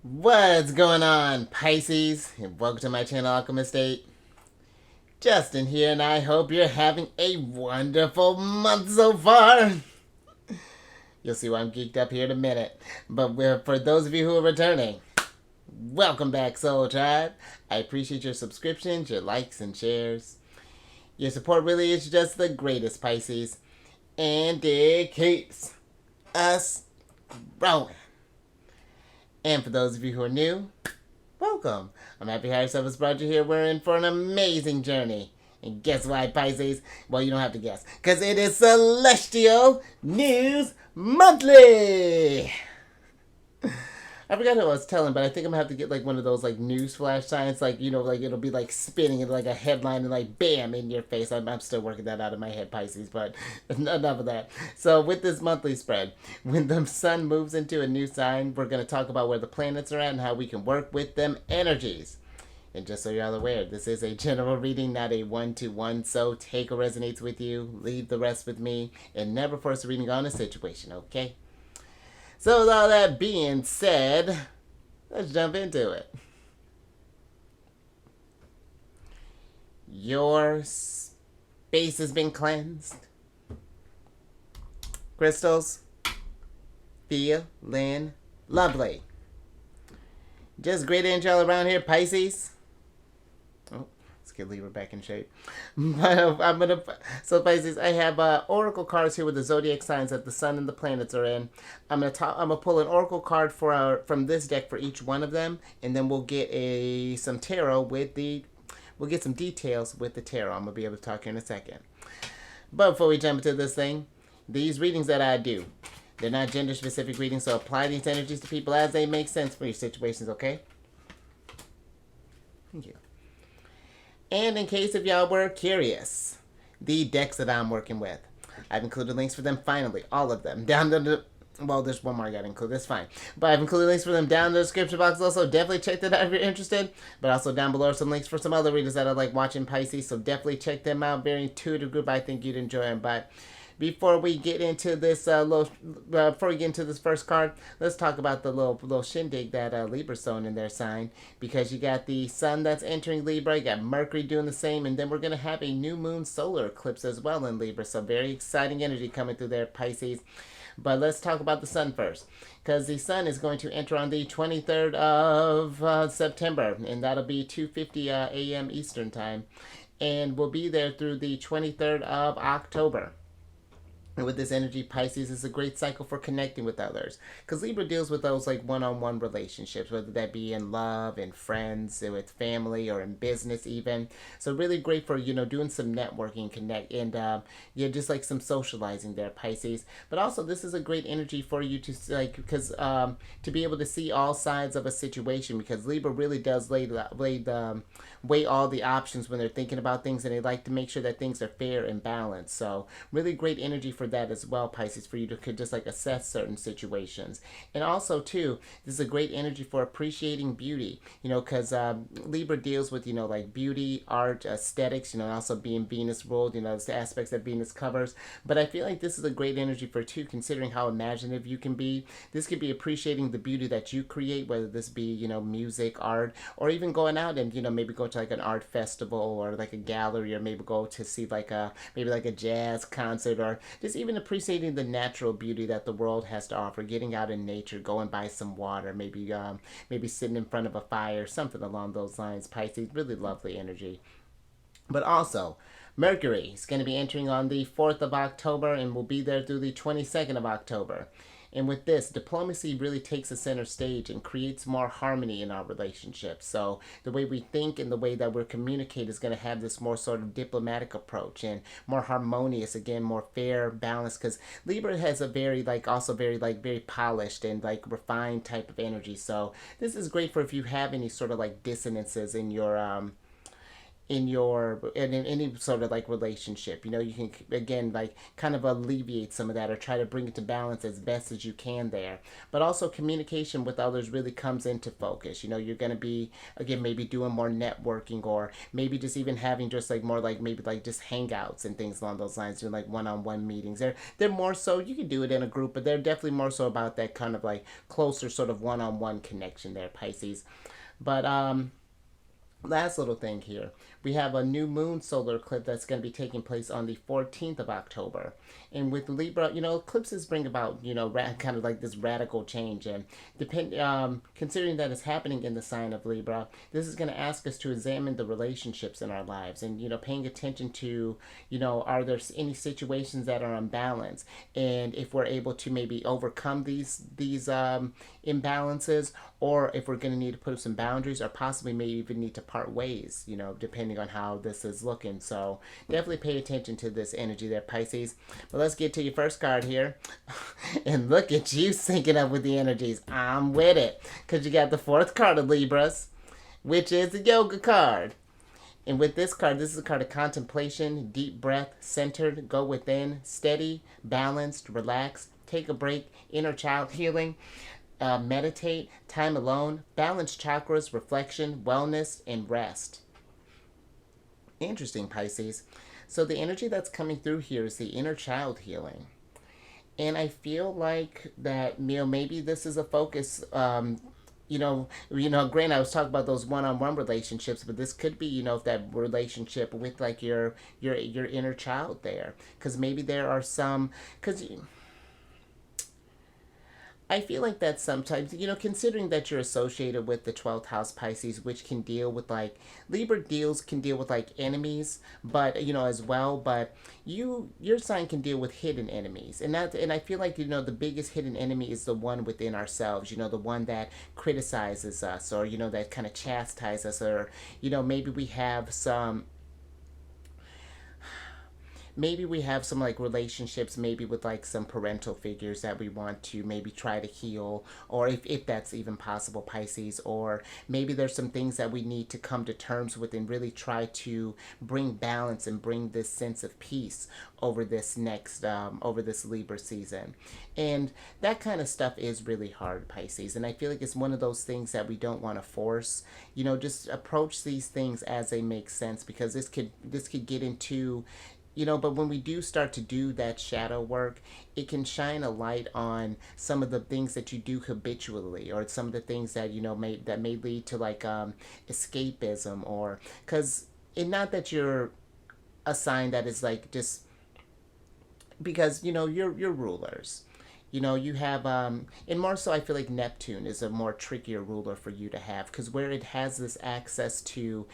What's going on, Pisces? And welcome to my channel, Alchemist. Justin here, and I hope you're having a wonderful month so far. You'll see why I'm geeked up here in a minute. But for those of you who are returning, welcome back, Soul Tribe. I appreciate your subscriptions, your likes, and shares. Your support really is just the greatest, Pisces. And it keeps us growing. And for those of you who are new, welcome. I'm happy Higher Self has brought you here. We're in for an amazing journey. And guess why, Pisces? Well, you don't have to guess. Because it is Celestial News Monthly! I forgot who I was telling, but I think I'm going to have to get like one of those like news flash signs. Like, you know, like it'll be like spinning into like a headline and like bam in your face. I'm still working that out of my head, Pisces, but enough of that. So with this monthly spread, when the sun moves into a new sign, we're going to talk about where the planets are at and how we can work with them energies. And just so you're all aware, this is a general reading, not a one-to-one, so take what resonates with you, leave the rest with me, and never force a reading on a situation, okay? So with all that being said, let's jump into it. Your space has been cleansed. Crystals, feeling lovely. Just great energy all around here, Pisces. Oh, let's get Libra back in shape. So Pisces, I have oracle cards here with the zodiac signs that the sun and the planets are in. I'm gonna pull an oracle card from this deck for each one of them, and then we'll get some tarot we'll get some details with the tarot. I'm gonna be able to talk here in a second. But before we jump into this thing, these readings that I do, they're not gender specific readings, so apply these energies to people as they make sense for your situations, okay? Thank you. And in case if y'all were curious, the decks that I'm working with, I've included links for them finally, all of them, down to the... Well, there's one more I gotta include, that's fine. But I've included links for them down in the description box also. Definitely check that out if you're interested. But also down below are some links for some other readers that I like watching Pisces, so definitely check them out. Very intuitive group, I think you'd enjoy them. But before we get into this before we get into this first card, let's talk about the little shindig that Libra's throwing in their sign, because you got the sun that's entering Libra, you got Mercury doing the same, and then we're gonna have a new moon solar eclipse as well in Libra. So very exciting energy coming through there, Pisces. But let's talk about the sun first, because the sun is going to enter on the 23rd of September, and that'll be 2:50 a.m. Eastern time, and we'll be there through the 23rd of October. And with this energy, Pisces is a great cycle for connecting with others. Because Libra deals with those like one-on-one relationships, whether that be in love, in friends, with family, or in business even. So really great for, doing some networking, connect, and just like some socializing there, Pisces. But also this is a great energy for you to to be able to see all sides of a situation, because Libra really does weigh all the options when they're thinking about things, and they like to make sure that things are fair and balanced. So really great energy for that as well, Pisces, for you to just like assess certain situations. And also too, this is a great energy for appreciating beauty, because Libra deals with like beauty, art, aesthetics, and also being Venus ruled, the aspects that Venus covers. But I feel like this is a great energy for too, considering how imaginative you can be. This could be appreciating the beauty that you create, whether this be music, art, or even going out and maybe go to like an art festival or like a gallery, or maybe go to see like a jazz concert, or just even appreciating the natural beauty that the world has to offer, getting out in nature, going by some water, maybe sitting in front of a fire, something along those lines, Pisces. Really lovely energy. But also, Mercury is going to be entering on the 4th of October and will be there through the 22nd of October. And with this, diplomacy really takes a center stage and creates more harmony in our relationships. So the way we think and the way that we're communicate is going to have this more sort of diplomatic approach and more harmonious, again, more fair, balanced, because Libra has a very very polished and like refined type of energy. So this is great for if you have any sort of like dissonances in your in any sort of like relationship. You know, you can again like kind of alleviate some of that or try to bring it to balance as best as you can there. But also communication with others really comes into focus. You know, you're going to be again maybe doing more networking, or maybe just even having just like more like maybe like just hangouts and things along those lines, doing like one-on-one meetings. They're more so, you can do it in a group, but they're definitely more so about that kind of like closer sort of one-on-one connection there, Pisces. But last little thing here, we have a new moon solar eclipse that's going to be taking place on the 14th of October. And with Libra, you know, eclipses bring about, you know, kind of like this radical change. And considering that it's happening in the sign of Libra, this is going to ask us to examine the relationships in our lives and, you know, paying attention to, you know, are there any situations that are unbalanced? And if we're able to maybe overcome these imbalances, or if we're going to need to put up some boundaries, or possibly maybe even need to part ways, you know, depending on how this is looking. So definitely pay attention to this energy there, Pisces. But let's get to your first card here. And look at you syncing up with the energies. I'm with it. Because you got the fourth card of Libras, which is the yoga card. And with this card, this is a card of contemplation, deep breath, centered, go within, steady, balanced, relaxed, take a break, inner child healing, meditate, time alone, balance chakras, reflection, wellness, and rest. Interesting, Pisces. So the energy that's coming through here is the inner child healing. And I feel like that, you know, maybe this is a focus. Granted, I was talking about those one-on-one relationships, but this could be, you know, that relationship with like your inner child there, because maybe there are some, because I feel like that sometimes, you know, considering that you're associated with the 12th house, Pisces, which can deal with like, Libra deals can deal with like enemies, but, you know, as well, but your sign can deal with hidden enemies. And I feel like, you know, the biggest hidden enemy is the one within ourselves, you know, the one that criticizes us, or, you know, that kind of chastises us, or, you know, maybe we have some like relationships maybe with like some parental figures that we want to maybe try to heal, or if that's even possible, Pisces, or maybe there's some things that we need to come to terms with and really try to bring balance and bring this sense of peace over this Libra season. And that kind of stuff is really hard, Pisces, and I feel like it's one of those things that we don't want to force. You know, just approach these things as they make sense, because this could get into, you know, but when we do start to do that shadow work, it can shine a light on some of the things that you do habitually, or some of the things that, you know, may lead to like escapism, or because it, not that you're a sign that is like just because, you know, you're rulers. You know, you have and more so I feel like Neptune is a more trickier ruler for you to have, because where it has this access to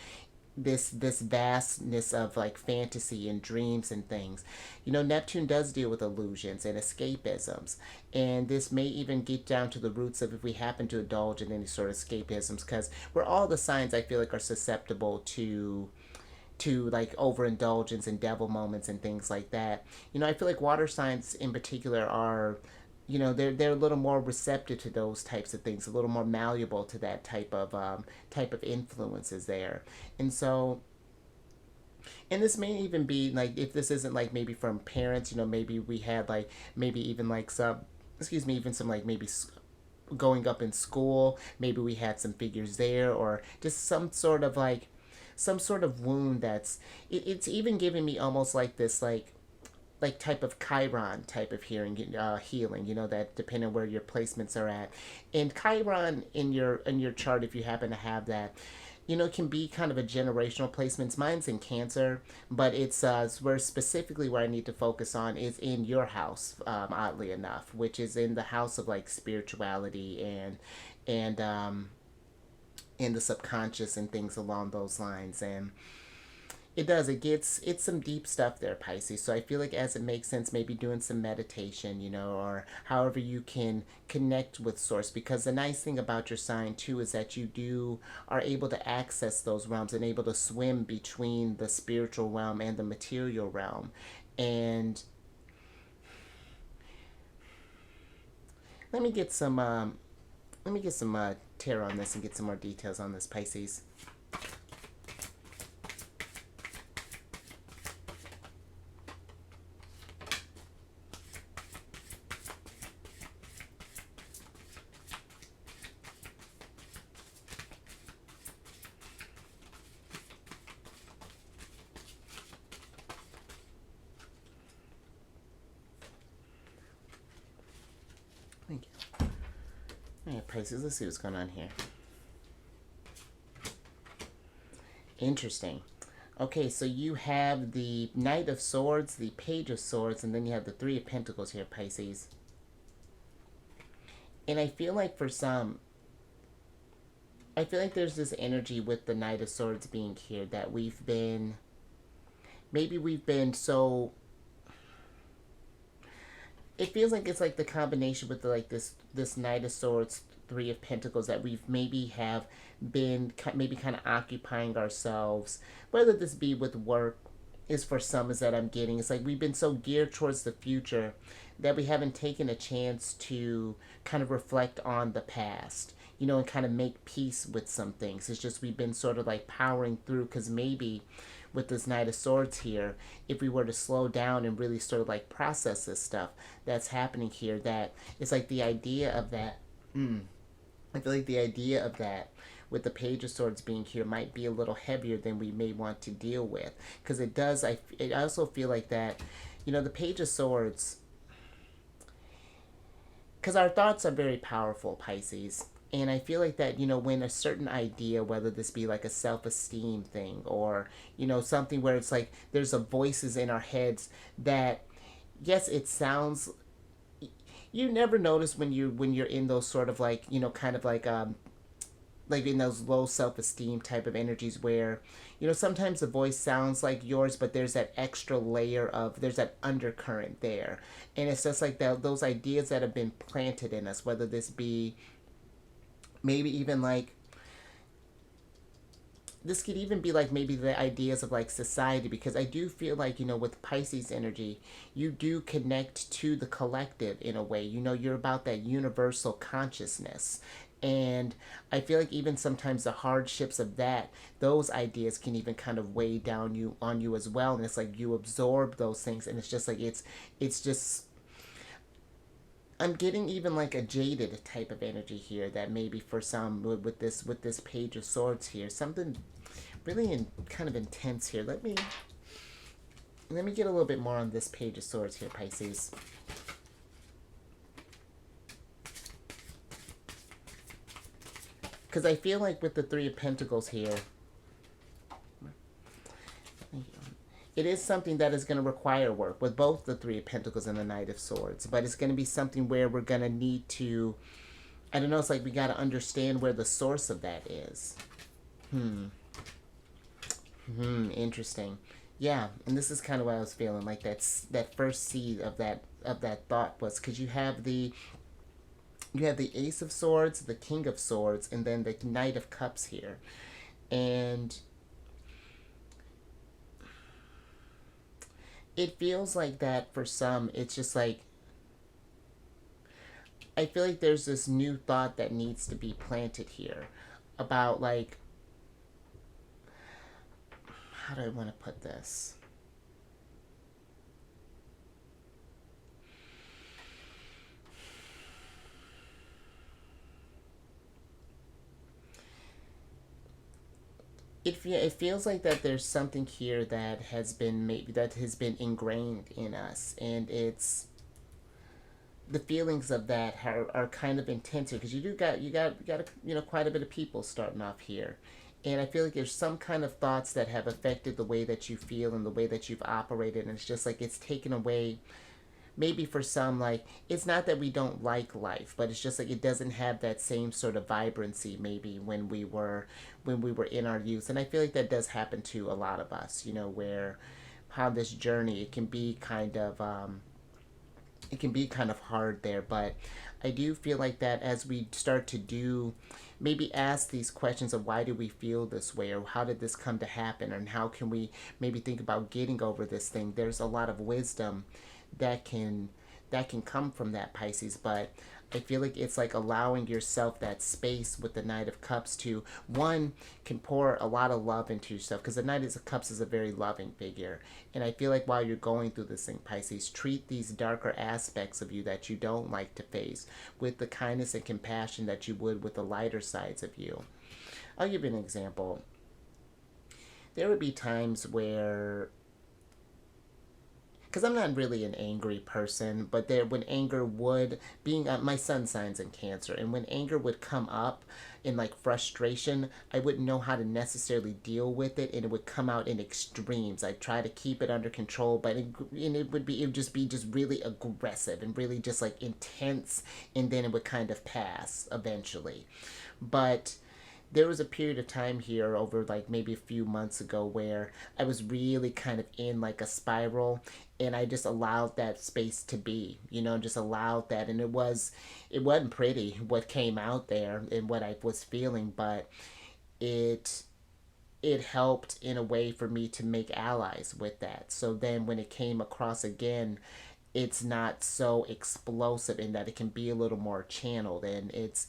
this vastness of like fantasy and dreams and things. You know, Neptune does deal with illusions and escapisms, and this may even get down to the roots of if we happen to indulge in any sort of escapisms, because we're all the signs I feel like are susceptible to like overindulgence and devil moments and things like that. You know, I feel like water signs in particular are, you know, they're a little more receptive to those types of things, a little more malleable to that type of influences there. And so, and this may even be like, if this isn't like maybe from parents, you know, maybe we had like maybe even like some, excuse me, even some like maybe going up in school, maybe we had some figures there, or just some sort of wound it's even giving me almost like this like type of Chiron type of healing, you know, that depending on where your placements are at. And Chiron in your chart, if you happen to have that, you know, can be kind of a generational placements. Mine's in Cancer, but it's where specifically where I need to focus on is in your house, oddly enough, which is in the house of like spirituality and in the subconscious and things along those lines. And it's some deep stuff there, Pisces. So I feel like as it makes sense, maybe doing some meditation, you know, or however you can connect with source, because the nice thing about your sign too is that are able to access those realms and able to swim between the spiritual realm and the material realm. And let me get some tarot on this and get some more details on this, Pisces. Pisces. Let's see what's going on here. Interesting. Okay, so you have the Knight of Swords, the Page of Swords, and then you have the Three of Pentacles here, Pisces. And I feel like for some, I feel like there's this energy with the Knight of Swords being here that maybe we've been so, it feels like it's like the combination with the, like this Knight of Swords, Three of Pentacles, that we've maybe been maybe kind of occupying ourselves, whether this be with work, is for some, is that I'm getting. It's like we've been so geared towards the future that we haven't taken a chance to kind of reflect on the past, you know, and kind of make peace with some things. It's just we've been sort of like powering through, because maybe with this Knight of Swords here, if we were to slow down and really sort of like process this stuff that's happening here, that it's like the idea of that, I feel like the idea of that with the Page of Swords being here might be a little heavier than we may want to deal with, because I also feel like that, you know, the Page of Swords, because our thoughts are very powerful, Pisces. And I feel like that, you know, when a certain idea, whether this be like a self-esteem thing, or, you know, something where it's like there's a voices in our heads that, yes, it sounds, you never notice when you're in those sort of like, you know, kind of like in those low self-esteem type of energies where, you know, sometimes the voice sounds like yours, but there's that extra layer of, there's that undercurrent there. And it's just like that, those ideas that have been planted in us, whether this be maybe even like, this could even be like maybe the ideas of like society, because I do feel like, you know, with Pisces energy, you do connect to the collective in a way. You know, you're about that universal consciousness. And I feel like even sometimes the hardships of that, those ideas can even kind of weigh down on you as well. And it's like you absorb those things, and it's just like it's just, I'm getting even like a jaded type of energy here, that maybe for some with this Page of Swords here, something really kind of intense here. Let me get a little bit more on this Page of Swords here, Pisces. Because I feel like with the Three of Pentacles here, it is something that is going to require work with both the Three of Pentacles and the Knight of Swords. But it's going to be something where we're going to need to, I don't know, it's like we got to understand where the source of that is. Interesting. Yeah, and this is kind of what I was feeling, like that first seed of that thought was, because you have the Ace of Swords, the King of Swords, and then the Knight of Cups here. And it feels like that for some, it's just like, I feel like there's this new thought that needs to be planted here about like, how do I want to put this? It feels like that there's something here that has been ingrained in us, and it's the feelings of that are kind of intense, because you got you know, quite a bit of people starting off here. And I feel like there's some kind of thoughts that have affected the way that you feel and the way that you've operated, and it's just like it's taken away. Maybe for some, like, it's not that we don't like life, but it's just like it doesn't have that same sort of vibrancy maybe when we were in our youth. And I feel like that does happen to a lot of us, you know, where how this journey, it can be kind of hard there. But I do feel like that as we start to maybe ask these questions of why do we feel this way, or how did this come to happen, and how can we maybe think about getting over this thing, there's a lot of wisdom that can come from that, Pisces. But I feel like it's like allowing yourself that space with the Knight of Cups to, one, can pour a lot of love into yourself, because the Knight of Cups is a very loving figure. And I feel like while you're going through this thing, Pisces, treat these darker aspects of you that you don't like to face with the kindness and compassion that you would with the lighter sides of you. I'll give you an example. There would be times where because I'm not really an angry person, but there when anger would being my sun signs in Cancer, and when anger would come up in like frustration, I wouldn't know how to necessarily deal with it, and it would come out in extremes. I try to keep it under control, but it would just be just really aggressive and really just like intense, and then it would kind of pass eventually. But there was a period of time here over like maybe a few months ago where I was really kind of in like a spiral, and I just allowed that space to be, just allowed that. And it wasn't pretty what came out there and what I was feeling, but it it helped in a way for me to make allies with that. So then when it came across again, it's not so explosive in that it can be a little more channeled, and it's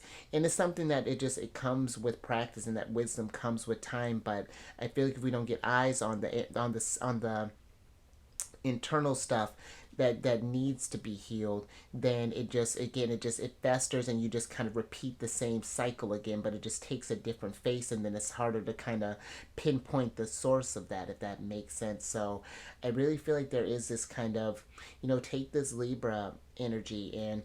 something that it comes with practice, and that wisdom comes with time. But I feel like if we don't get eyes on the internal stuff that needs to be healed, then it festers, and you just kind of repeat the same cycle again, but it just takes a different face, and then it's harder to kind of pinpoint the source of that, if that makes sense. So I really feel like there is this kind of, take this Libra energy, and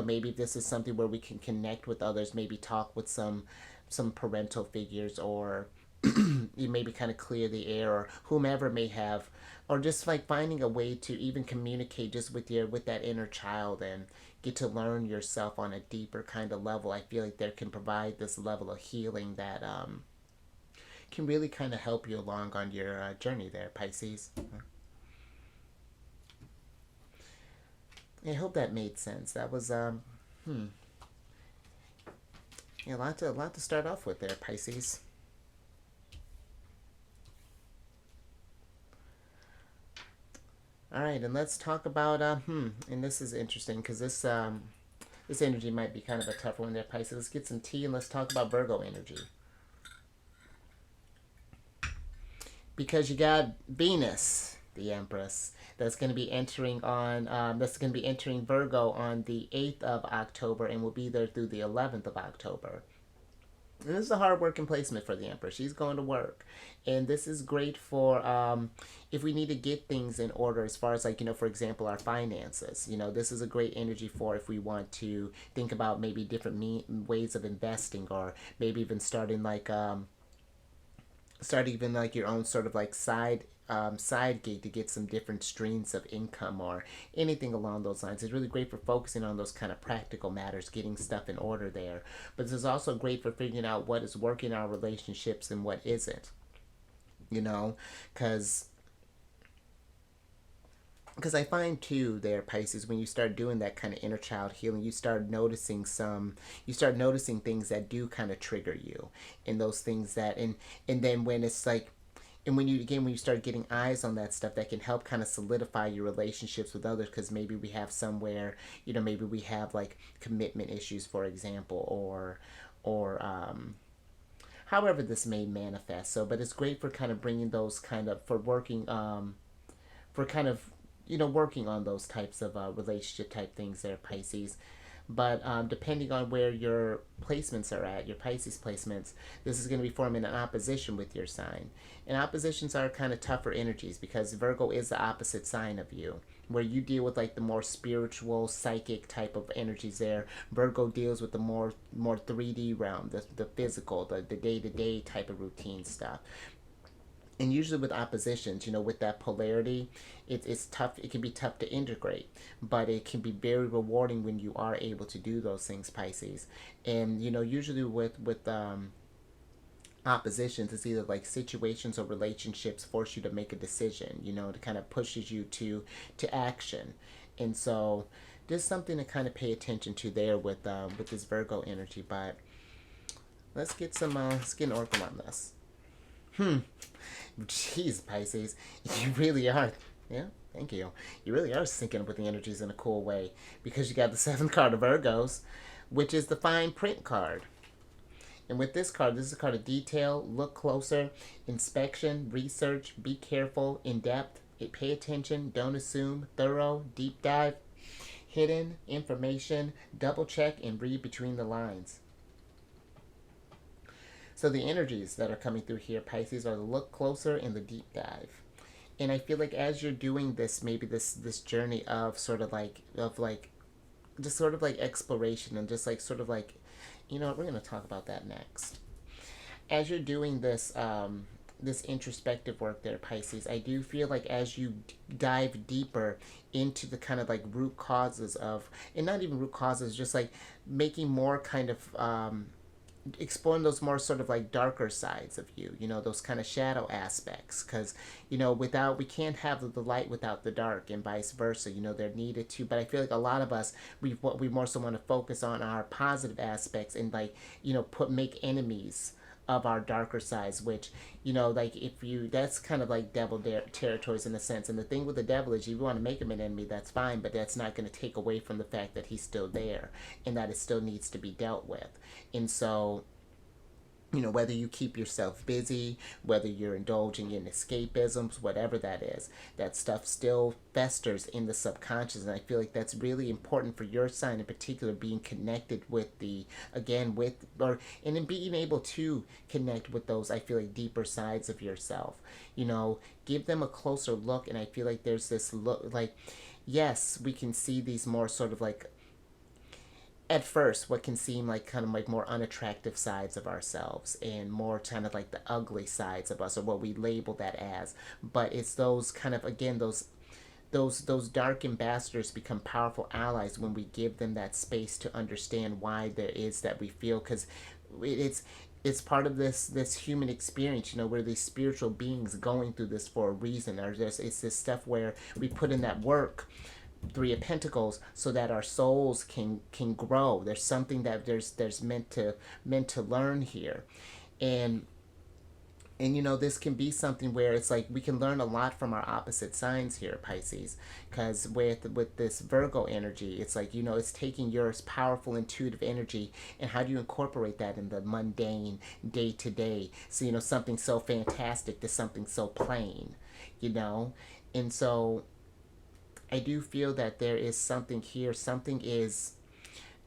maybe this is something where we can connect with others, maybe talk with some parental figures, or you maybe kind of clear the air, or whomever may have, or just like finding a way to even communicate just with that inner child, and get to learn yourself on a deeper kind of level. I feel like there can provide this level of healing that can really kind of help you along on your journey there, Pisces. I hope that made sense. That was yeah, a lot to start off with there, Pisces. All right, and let's talk about and this is interesting because this energy might be kind of a tougher one there, Pisces. Let's get some tea and let's talk about Virgo energy, because you got Venus, the Empress, that's going to be entering Virgo on the 8th of October, and will be there through the 11th of October. And this is a hard working placement for the Empress. She's going to work. And this is great for if we need to get things in order, as far as, like, for example, our finances. This is a great energy for if we want to think about maybe different ways of investing, or maybe even start even like your own sort of like side gig to get some different streams of income, or anything along those lines. It's really great for focusing on those kind of practical matters, getting stuff in order there. But this is also great for figuring out what is working in our relationships and what isn't. Because I find too there, Pisces, when you start doing that kind of inner child healing, you start noticing things that do kind of trigger you, and those things that, and then when it's like, and when you start getting eyes on that stuff, that can help kind of solidify your relationships with others, because maybe we have somewhere, maybe we have like commitment issues, for example, or however this may manifest. So, but it's great for kind of bringing those kind of, for working, for kind of, working on those types of relationship type things there, Pisces. But depending on where your placements are at, your Pisces placements, this is going to be forming an opposition with your sign. And oppositions are kind of tougher energies, because Virgo is the opposite sign of you, where you deal with like the more spiritual, psychic type of energies there. Virgo deals with the more 3D realm, the physical, the day-to-day type of routine stuff. And usually with oppositions, with that polarity, it's tough. It can be tough to integrate, but it can be very rewarding when you are able to do those things, Pisces. And usually with oppositions, it's either like situations or relationships force you to make a decision. To kind of pushes you to action. And so there's something to kind of pay attention to there with this Virgo energy. But let's get an oracle on this. Jeez, Pisces, you really are. Yeah, thank you. You really are syncing up with the energies in a cool way, because you got the 7th card of Virgos, which is the fine print card. And with this card, this is a card of detail, look closer, inspection, research, be careful, in depth, pay attention, don't assume, thorough, deep dive, hidden information, double check, and read between the lines. So the energies that are coming through here, Pisces, are the look closer and the deep dive. And I feel like as you're doing this, maybe this journey of sort of like just sort of like exploration and just like sort of like, you know what, we're going to talk about that next. As you're doing this introspective work there, Pisces, I do feel like as you dive deeper into the kind of like root causes of, and not even root causes, just like making more kind of exploring those more sort of like darker sides of you, you know, those kind of shadow aspects, because you know, without, we can't have the light without the dark, and vice versa, you know, they're needed too. But I feel like a lot of us, we more so want to focus on our positive aspects and like, you know, make enemies of our darker sides, which, you know, like if you, that's kind of like devil territories in a sense. And the thing with the devil is, you want to make him an enemy, that's fine, but that's not going to take away from the fact that he's still there and that it still needs to be dealt with. And so, you know, whether you keep yourself busy, whether you're indulging in escapisms, whatever that is, that stuff still festers in the subconscious. And I feel like that's really important for your sign in particular, being connected with the, again, with, or, and in being able to connect with those, I feel like, deeper sides of yourself. You know, give them a closer look. And I feel like there's this look, like, yes, we can see these more sort of like, at first, what can seem like kind of like more unattractive sides of ourselves and more kind of like the ugly sides of us, or what we label that as. But it's those kind of, again, those dark ambassadors become powerful allies when we give them that space to understand why there is that we feel, because it's part of this human experience. You know, we're these spiritual beings going through this for a reason. Or it's this stuff where we put in that work, Three of Pentacles, so that our souls can grow. There's something that there's meant to learn here. And you know, this can be something where it's like we can learn a lot from our opposite signs here, Pisces, because with this Virgo energy, it's like, you know, it's taking your powerful intuitive energy and how do you incorporate that in the mundane day to day. So, you know, something so fantastic to something so plain, you know. And so I do feel that there is something here, something is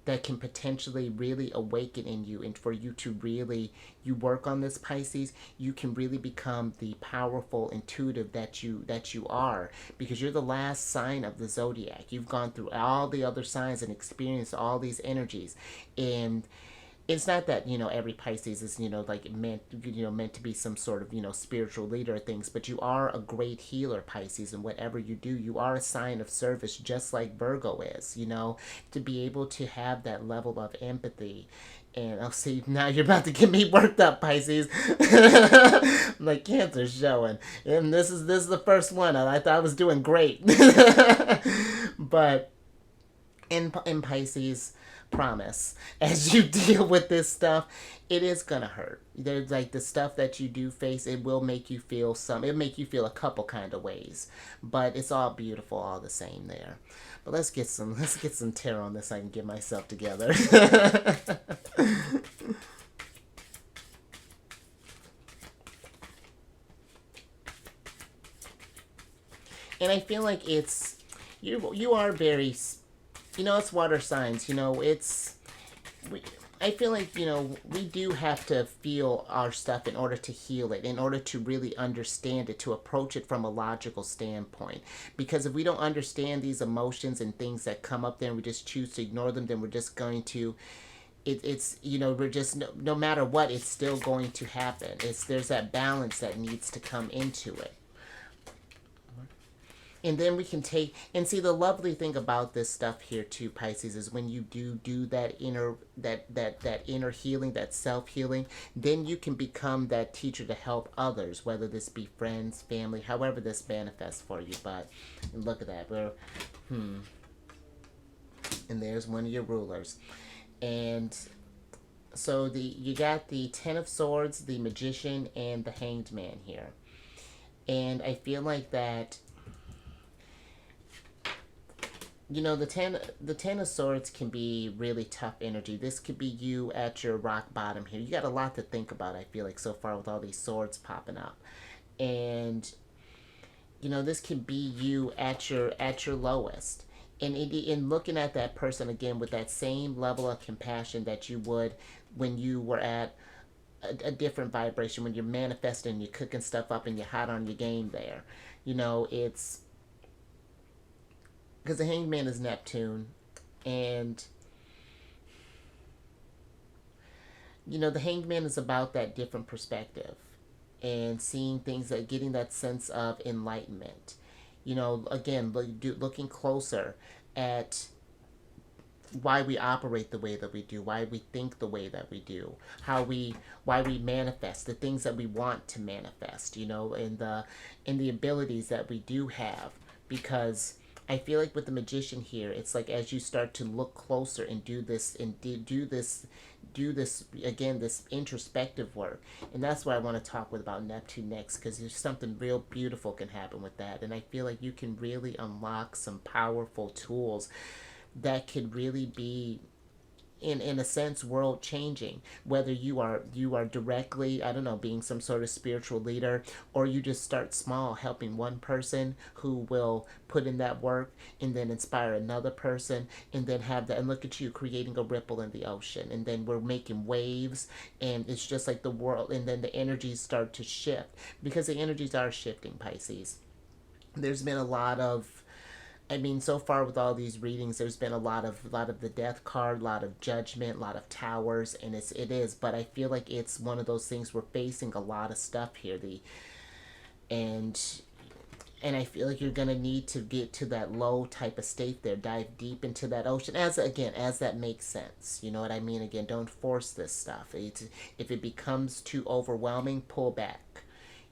that can potentially really awaken in you, and for you to really, you work on this, Pisces, you can really become the powerful intuitive that you are, because you're the last sign of the zodiac. You've gone through all the other signs and experienced all these energies. And it's not that, you know, every Pisces is, you know, like meant to be some sort of, you know, spiritual leader or things, but you are a great healer, Pisces, and whatever you do, you are a sign of service, just like Virgo is, you know, to be able to have that level of empathy. And I'll see, now you're about to get me worked up, Pisces. Like, Cancer's showing, and this is the first one. I thought I was doing great. But in Pisces, promise, as you deal with this stuff, it is gonna hurt. There's like the stuff that you do face, it will make you feel it'll make you feel a couple kind of ways, but it's all beautiful all the same there. But let's get some tarot on this so I can get myself together. And I feel like it's, you are very, you know, it's water signs, you know, I feel like, you know, we do have to feel our stuff in order to heal it, in order to really understand it, to approach it from a logical standpoint. Because if we don't understand these emotions and things that come up there and we just choose to ignore them, then we're just going to, it's, you know, we're just, no matter what, it's still going to happen. There's that balance that needs to come into it. And then we can take, and see, the lovely thing about this stuff here too, Pisces, is when you do that inner healing, that self-healing, then you can become that teacher to help others, whether this be friends, family, however this manifests for you. But look at that, and there's one of your rulers. And so you got the Ten of Swords, the Magician, and the Hanged Man here. And I feel like that, you know, the ten of Swords can be really tough energy. This could be you at your rock bottom here. You got a lot to think about, I feel like, so far with all these swords popping up. And, you know, this could be you at your lowest. And in looking at that person again with that same level of compassion that you would when you were at a different vibration when you're manifesting, you're cooking stuff up, and you're hot on your game there. You know, it's because the Hanged Man is Neptune, and you know the Hanged Man is about that different perspective and seeing things, that getting that sense of enlightenment. You know, again, looking closer at why we operate the way that we do, why we think the way that we do, why we manifest the things that we want to manifest, you know, and the abilities that we do have. Because I feel like with the Magician here, it's like as you start to look closer and do this and do this again, this introspective work. And that's what I want to talk with about Neptune next, because there's something real beautiful can happen with that. And I feel like you can really unlock some powerful tools that could really be in a sense world changing, whether you are directly, I don't know, being some sort of spiritual leader, or you just start small, helping one person who will put in that work and then inspire another person, and then have that, and look at you creating a ripple in the ocean, and then we're making waves, and it's just like the world, and then the energies start to shift, because the energies are shifting, Pisces. There's been a lot of, I mean, so far with all these readings, there's been a lot of the death card, a lot of judgment, a lot of towers, and it is. But I feel like it's one of those things we're facing a lot of stuff here. And and I feel like you're gonna need to get to that low type of state there, dive deep into that ocean. As that makes sense, you know what I mean. Again, don't force this stuff. If it becomes too overwhelming, pull back,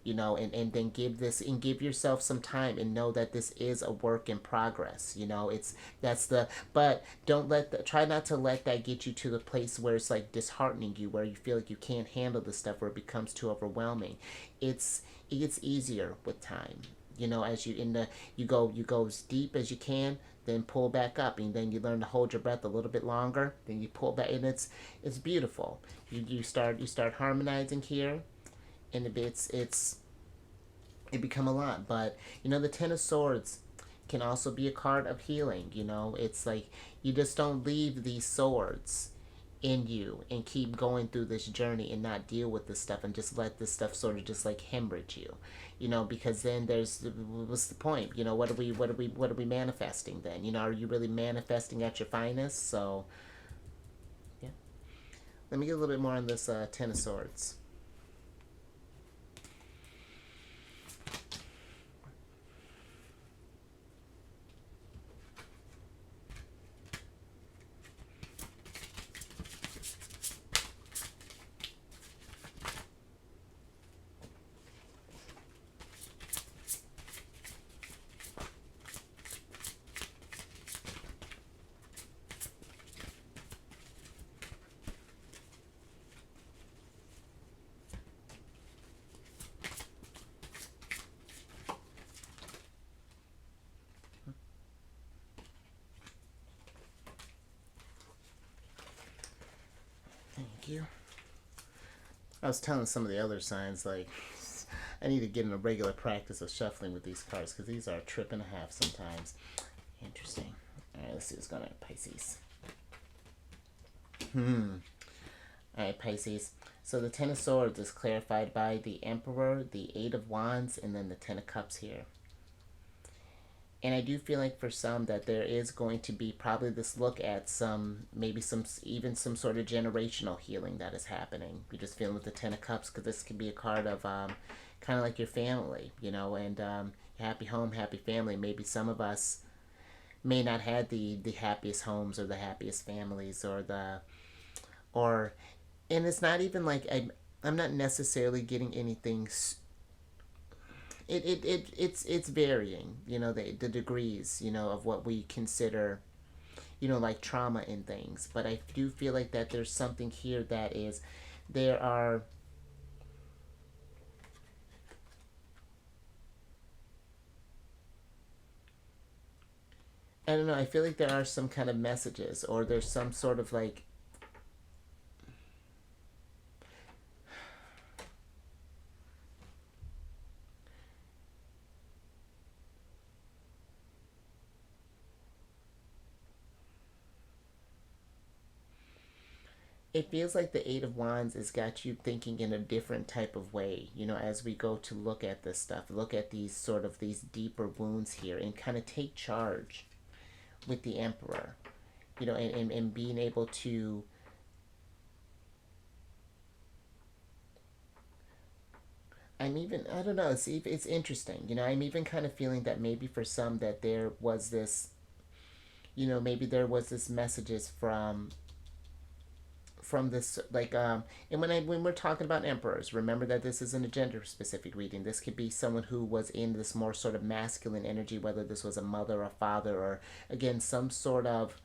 you know, and then give yourself some time and know that this is a work in progress. You know, but don't try not to let that get you to the place where it's like disheartening you, where you feel like you can't handle the stuff, where it becomes too overwhelming. It gets easier with time, you know, as you go as deep as you can, then pull back up, and then you learn to hold your breath a little bit longer, then you pull back, and it's beautiful. You start harmonizing here, and it become a lot. But you know, the Ten of Swords can also be a card of healing. You know, it's like you just don't leave these swords in you and keep going through this journey and not deal with this stuff, and just let this stuff sort of just like hemorrhage you, you know, because then what's the point? You know, what are we manifesting then? You know, are you really manifesting at your finest? So yeah, let me get a little bit more on this Ten of Swords. Thank you. I was telling some of the other signs, like, I need to get in a regular practice of shuffling with these cards, because these are a trip and a half sometimes. Interesting. Alright, let's see what's going on with Pisces. Alright, Pisces. So the Ten of Swords is clarified by the Emperor, the Eight of Wands, and then the Ten of Cups here. And I do feel like for some that there is going to be probably this look at even some sort of generational healing that is happening. You're just feeling with the Ten of Cups, because this could be a card of kind of like your family, you know, and happy home, happy family. Maybe some of us may not have the happiest homes or the happiest families, and it's not even like I'm not necessarily getting anything. It's varying, you know, the degrees, you know, of what we consider, you know, like trauma and things. But I do feel like that there's something here that is, there are, I don't know, I feel like there are some kind of messages, or there's some sort of like, it feels like the Eight of Wands has got you thinking in a different type of way, you know, as we go to look at this stuff, look at these sort of these deeper wounds here and kind of take charge with the Emperor, you know, and being able to I don't know, it's interesting, you know, I'm even kind of feeling that maybe for some that there was this, you know, maybe there was this messages from this like and when we're talking about emperors, remember that this isn't a gender specific reading. This could be someone who was in this more sort of masculine energy, whether this was a mother or father, or again some sort of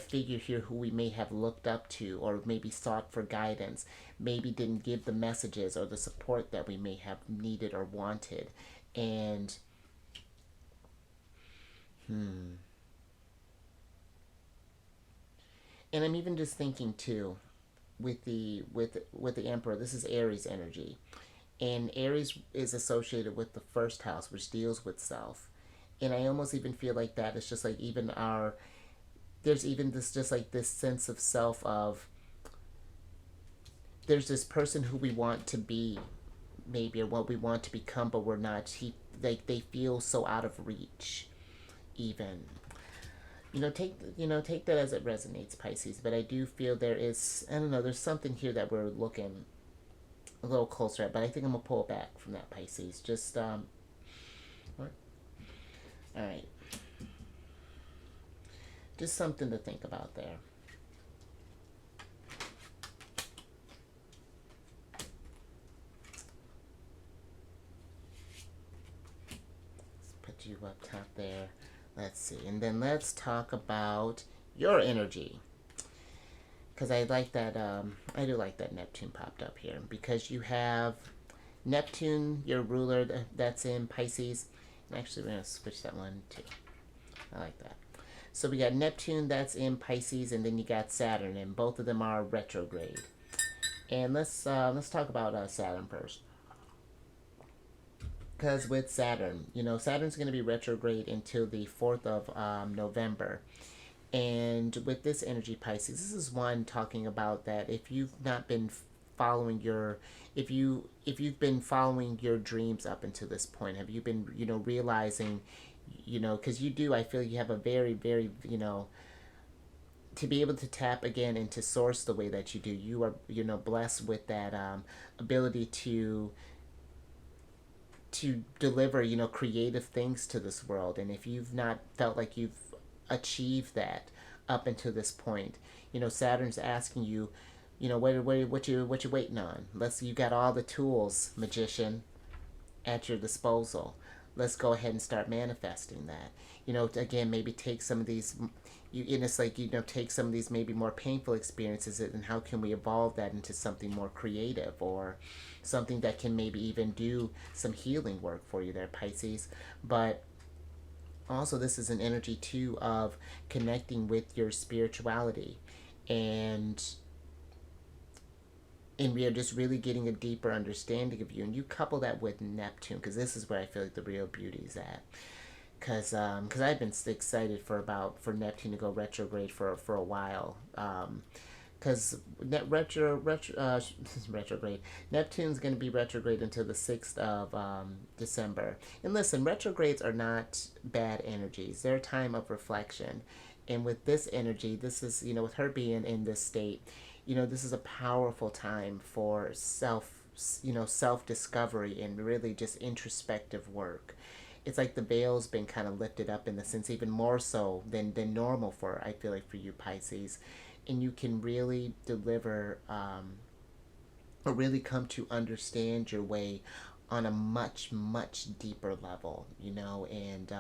figure here who we may have looked up to or maybe sought for guidance, maybe didn't give the messages or the support that we may have needed or wanted. And and I'm even just thinking too with the Emperor, this is Aries energy. And Aries is associated with the first house, which deals with self. And I almost even feel like that is just like even our there's even this just like this sense of self of there's this person who we want to be maybe or what we want to become but we're not. Like they feel so out of reach even. Take that as it resonates, Pisces. But I do feel there is, I don't know, there's something here that we're looking a little closer at. But I think I'm gonna pull back from that, Pisces. Just all right, just something to think about there. Let's put you up top there. Let's see, and then let's talk about your energy. Because I like that, I do like that Neptune popped up here. Because you have Neptune, your ruler, that's in Pisces. And actually, we're going to switch that one too. I like that. So we got Neptune, that's in Pisces, and then you got Saturn, and both of them are retrograde. And let's talk about Saturn first. Because with Saturn, Saturn's going to be retrograde until the 4th of November. And with this energy, Pisces, this is one talking about that if you've not been following your if you've been following your dreams up until this point, have you been realizing, because you do, I feel you have a very very to be able to tap again into source the way that you do, you are blessed with that ability to deliver creative things to this world. And if you've not felt like you've achieved that up until this point, Saturn's asking you, what you waiting on? You got all the tools, magician, at your disposal. Let's go ahead and start manifesting that. Again, maybe take some of these take some of these maybe more painful experiences, and how can we evolve that into something more creative, or something that can maybe even do some healing work for you there, Pisces. But also, this is an energy too of connecting with your spirituality, and we are just really getting a deeper understanding of you. And you couple that with Neptune, because this is where I feel like the real beauty is at. Because I've been excited for Neptune to go retrograde for a while. Because retrograde, Neptune's going to be retrograde until the 6th of December. And listen, retrogrades are not bad energies. They're a time of reflection. And with this energy, this is, with her being in this state, this is a powerful time for self discovery and really just introspective work. It's like the veil's been kind of lifted up in the sense, even more so than normal for, I feel like, for you, Pisces. And you can really deliver or really come to understand your way on a much much deeper level, and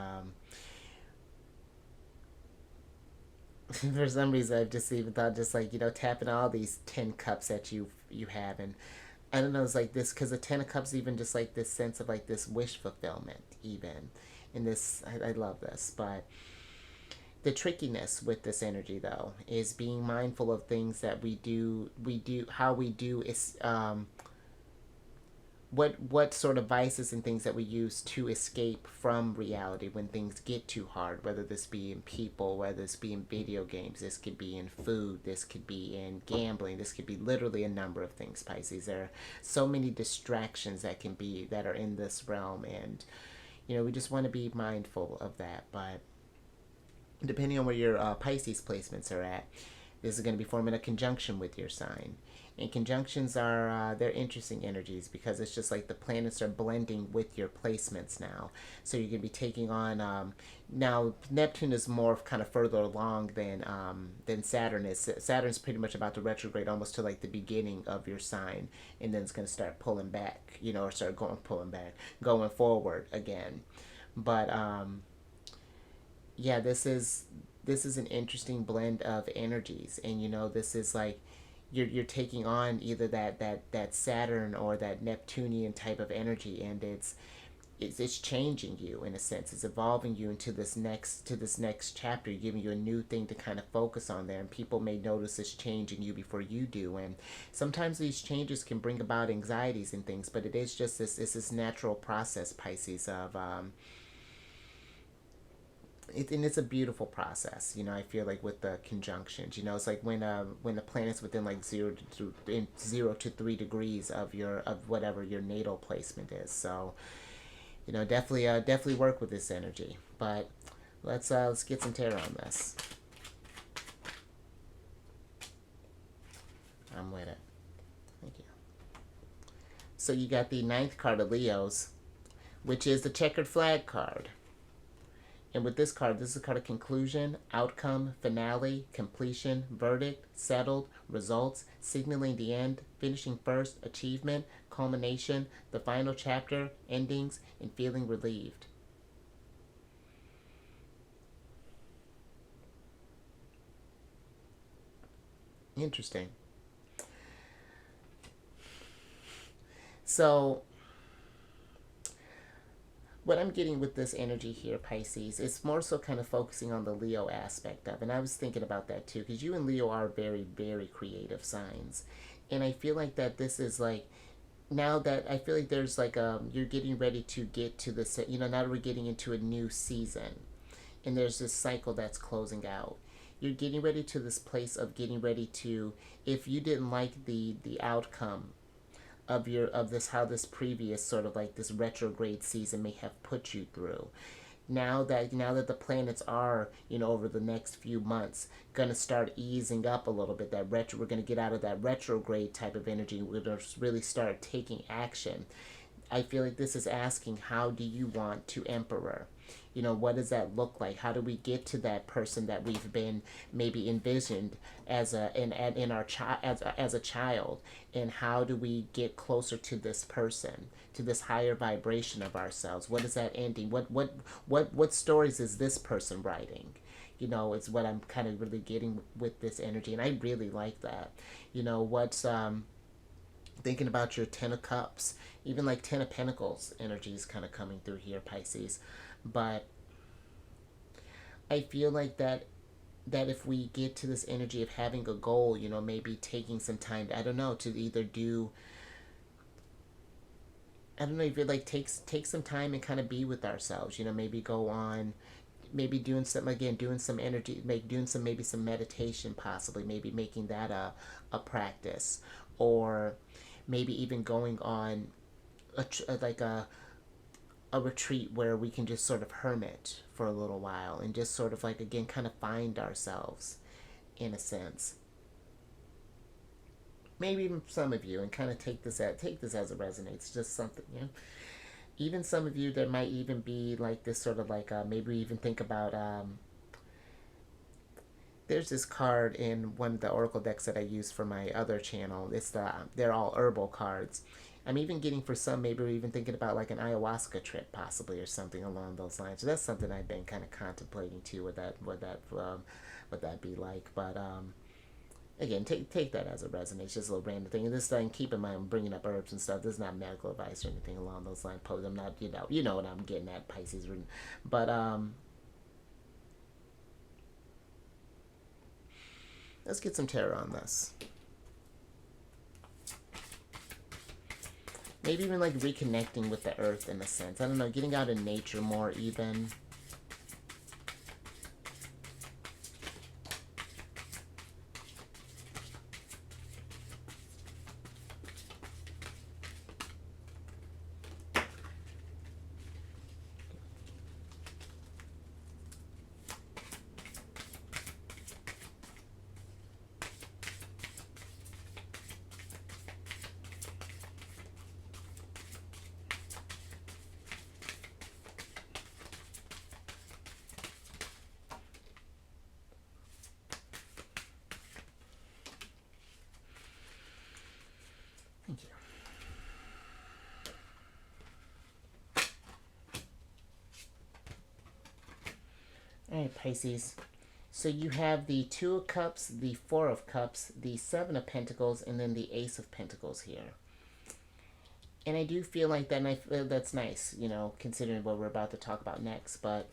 for some reason I've just even thought, just like, tapping all these 10 cups that you have. And I don't know, it's like this, because the 10 of cups, even just like this sense of like this wish fulfillment even in this. I love this. But the trickiness with this energy, though, is being mindful of things that we do how we do is what sort of vices and things that we use to escape from reality when things get too hard, whether this be in people, whether this be in video games, this could be in food, this could be in gambling, this could be literally a number of things, Pisces. There are so many distractions that are in this realm, and we just want to be mindful of that. But depending on where your Pisces placements are at, this is going to be forming a conjunction with your sign. And conjunctions are, they're interesting energies because it's just like the planets are blending with your placements now. So you're going to be taking on, now Neptune is more kind of further along than Saturn is. Saturn's pretty much about to retrograde almost to like the beginning of your sign. And then it's going to start pulling back, or start going forward again. But, yeah, this is an interesting blend of energies. And, this is like, you're taking on either that Saturn or that Neptunian type of energy, and it's changing you in a sense. It's evolving you into this next chapter, giving you a new thing to kind of focus on there. And people may notice this change in you before you do. And sometimes these changes can bring about anxieties and things, but it is just this natural process, Pisces, of and it's a beautiful process, I feel like with the conjunctions, it's like when the planet's within like 0 to 3 degrees of whatever your natal placement is. So, definitely work with this energy. But let's get some tarot on this. I'm with it. Thank you. So you got the 9th card of Leos, which is the checkered flag card. And with this card, this is a card of conclusion, outcome, finale, completion, verdict, settled, results, signaling the end, finishing first, achievement, culmination, the final chapter, endings, and feeling relieved. Interesting. So what I'm getting with this energy here, Pisces, it's more so kind of focusing on the Leo aspect of, and I was thinking about that too, because you and Leo are very, very creative signs. And I feel like that this is like, now that I feel like there's like you're getting ready to get to this, now that we're getting into a new season, and there's this cycle that's closing out. You're getting ready to this place of getting ready to, if you didn't like the outcome of this, how this previous sort of like this retrograde season may have put you through, now that the planets are, over the next few months going to start easing up a little bit, we're going to get out of that retrograde type of energy. We're going to really start taking action. I feel like this is asking, how do you want to emperor? What does that look like? How do we get to that person that we've been maybe envisioned as as a child? And how do we get closer to this person, to this higher vibration of ourselves? What is that ending? What stories is this person writing? It's what I'm kind of really getting with this energy, and I really like that. What's thinking about your 10 of Cups, even like 10 of Pentacles energy is kind of coming through here, Pisces. But I feel like that if we get to this energy of having a goal, maybe taking some time, I don't know, to either do, I don't know, if it like take some time and kind of be with ourselves, maybe go on, maybe doing some energy, doing some meditation, possibly, maybe making that a practice, or maybe even going on a retreat where we can just sort of hermit for a little while and just sort of like, again, kind of find ourselves in a sense. Maybe even some of you, and kind of take this as it resonates, just something, even some of you, there might even be like this sort of like maybe even think about there's this card in one of the oracle decks that I use for my other channel. They're all herbal cards. I'm even getting, for some, maybe we're even thinking about like an ayahuasca trip possibly, or something along those lines. So that's something I've been kind of contemplating too, what that be like. But again, take that as a resonates, just a little random thing. And this thing, keep in mind, I'm bringing up herbs and stuff. This is not medical advice or anything along those lines. I'm not, you know what I'm getting at, Pisces. But let's get some tarot on this. Maybe even like reconnecting with the earth in a sense. I don't know, getting out in nature more even. Thank you. All right, Pisces. So you have the Two of Cups, the Four of Cups, the Seven of Pentacles, and then the Ace of Pentacles here. And I do feel like that, and I feel that's nice, you know, considering what we're about to talk about next. But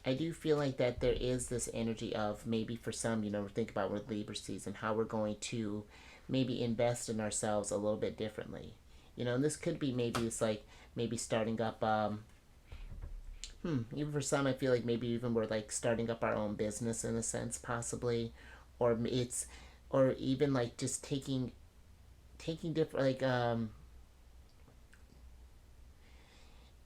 I do feel like that there is this energy of maybe for some, you know, think about with Libra season, how we're going to maybe invest in ourselves a little bit differently. You know, and this could be maybe it's like maybe starting up even for some, I feel like maybe even we're like starting up our own business in a sense, possibly, or it's, or even like just taking different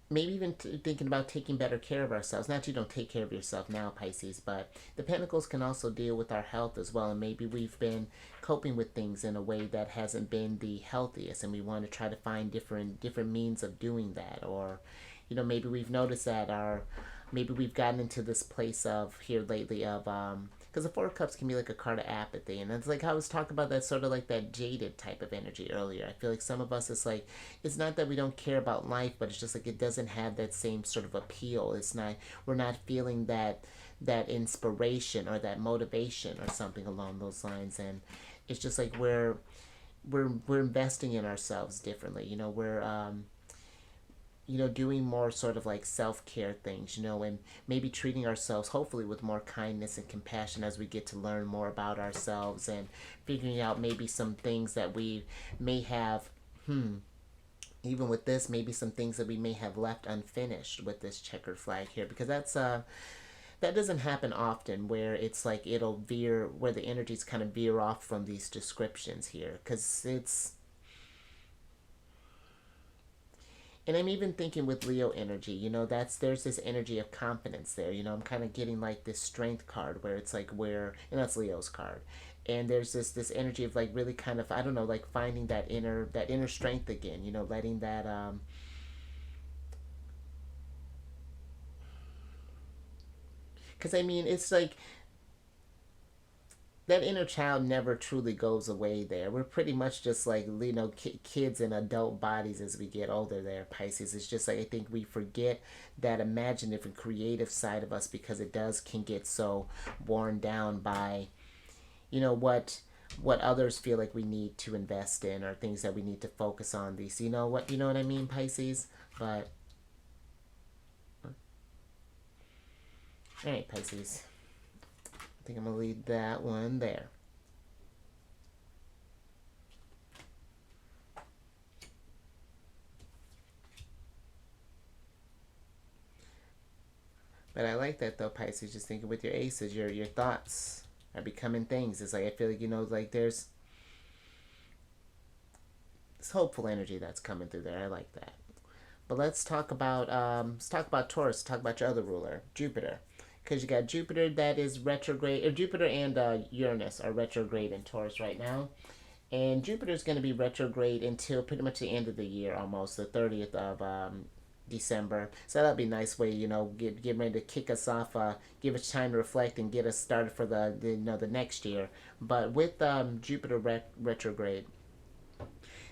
maybe even thinking about taking better care of ourselves. Not that you don't take care of yourself now, Pisces, but the Pentacles can also deal with our health as well. And maybe we've been coping with things in a way that hasn't been the healthiest, and we want to try to find different means of doing that. Or, you know, maybe we've noticed that maybe we've gotten into this place of here lately of because the Four of Cups can be like a card of apathy, and it's like I was talking about that sort of like that jaded type of energy earlier. I feel like some of us, it's like it's not that we don't care about life, but it's just like it doesn't have that same sort of appeal. It's not, we're not feeling that inspiration or that motivation or something along those lines, and it's just like we're investing in ourselves differently. You know, we're you know, doing more sort of like self-care things, you know, and maybe treating ourselves hopefully with more kindness and compassion as we get to learn more about ourselves, and figuring out maybe some things that we may have even with this, maybe some things that we may have left unfinished with this checkered flag here, because that doesn't happen often, where it's like it'll veer, where the energies kind of veer off from these descriptions here, because it's, and I'm even thinking with Leo energy, you know, there's this energy of confidence there. You know, I'm kind of getting like this strength card where it's like where, and that's Leo's card. And there's this energy of like really kind of, I don't know, like finding that inner strength again, you know, letting that cuz I mean, it's like that inner child never truly goes away there. We're pretty much just like, you know, kids in adult bodies as we get older there, Pisces. It's just like I think we forget that imaginative and creative side of us, because it does can get so worn down by, you know, what others feel like we need to invest in, or things that we need to focus on. These, you know what I mean, Pisces? But all right, Pisces. I think I'm going to leave that one there. But I like that though, Pisces. Just thinking with your aces, your thoughts are becoming things. It's like I feel like, you know, like there's this hopeful energy that's coming through there. I like that. But let's talk about Taurus. Talk about your other ruler, Jupiter, because you got Jupiter that is retrograde, or Jupiter and Uranus are retrograde in Taurus right now, and Jupiter is going to be retrograde until pretty much the end of the year, almost the 30th of December. So that'll be a nice way, you know, get ready to kick us off, give us time to reflect and get us started for the next year. But with Jupiter retrograde,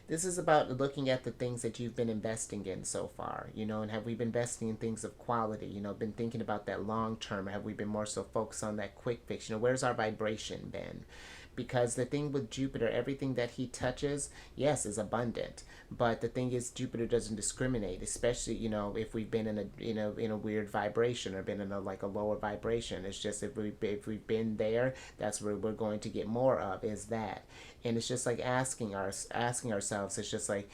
this is about looking at the things that you've been investing in so far, you know, and have we been investing in things of quality, you know, been thinking about that long term, or have we been more so focused on that quick fix, you know, where's our vibration been? Because the thing with Jupiter, everything that he touches, yes, is abundant, but the thing is Jupiter doesn't discriminate, especially, you know, if we've been in a weird vibration, or been in a lower vibration. It's just if we've been there, that's where we're going to get more of, is that. And it's just like asking ourselves, it's just like,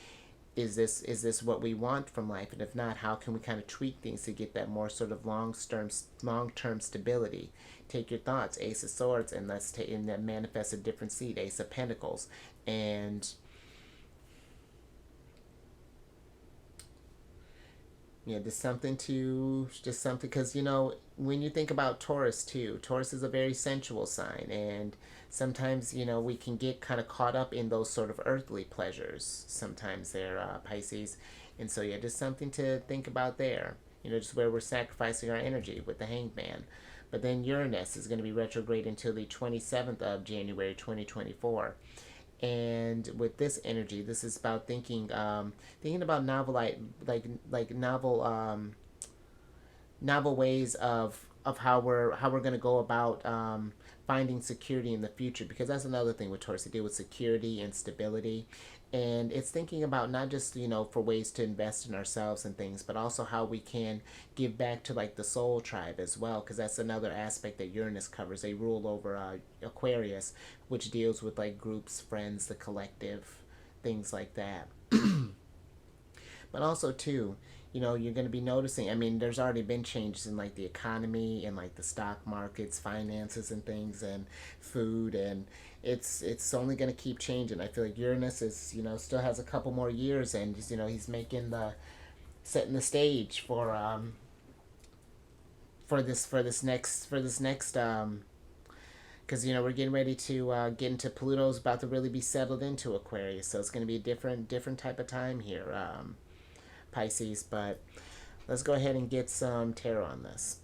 is this what we want from life? And if not, how can we kind of tweak things to get that more sort of long term stability? Take your thoughts, Ace of Swords, and let's take in that manifest a different seed, Ace of Pentacles, and yeah, just something, because when you think about Taurus too, Taurus is a very sensual sign, and sometimes we can get kind of caught up in those sort of earthly pleasures. Sometimes they're Pisces, and so yeah, just something to think about there. Just where we're sacrificing our energy with the Hangman. But then Uranus is going to be retrograde until the 27th of January 2024. And with this energy, this is about thinking about novel ways of how we're going to go about finding security in the future, because that's another thing with Taurus, to deal with security and stability. And it's thinking about not just for ways to invest in ourselves and things, but also how we can give back to like the soul tribe as well, because that's another aspect that Uranus covers. They rule over Aquarius, which deals with like groups, friends, the collective, things like that. But also too, you're going to be noticing, I mean, there's already been changes in like the economy and like the stock markets, finances and things, and food, and it's only going to keep changing. I feel like Uranus is, still has a couple more years, and he's setting the stage for this next because we're getting ready to get into Pluto's about to really be settled into Aquarius, so it's going to be a different type of time here, Pisces. But let's go ahead and get some tarot on this.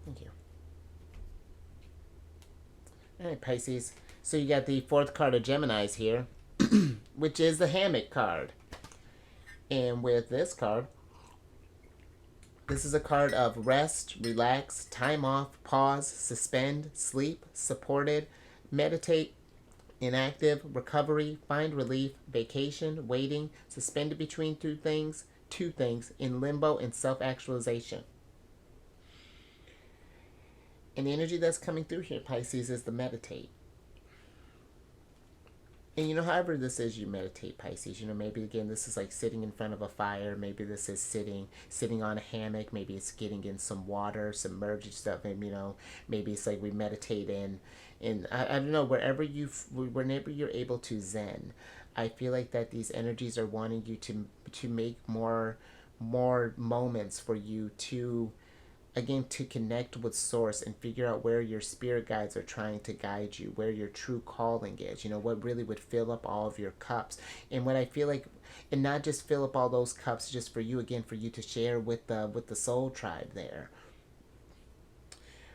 Thank you. All right, Pisces. So you got the fourth card of Gemini's here, which is the hammock card. And with this card, this is a card of rest, relax, time off, pause, suspend, sleep, supported, meditate, inactive, recovery, find relief, vacation, waiting, suspended between two things, in limbo, and self-actualization. And the energy that's coming through here, Pisces, is the meditate. And however this is you meditate, Pisces, maybe again this is like sitting in front of a fire, maybe this is sitting on a hammock, maybe it's getting in some water, submerged stuff, maybe maybe it's like we meditate in I don't know, whenever you're able to zen. I feel like that these energies are wanting you to make more moments for you to, again, to connect with source and figure out where your spirit guides are trying to guide you, where your true calling is, what really would fill up all of your cups. And what I feel like, and not just fill up all those cups just for you, again, for you to share with the soul tribe there.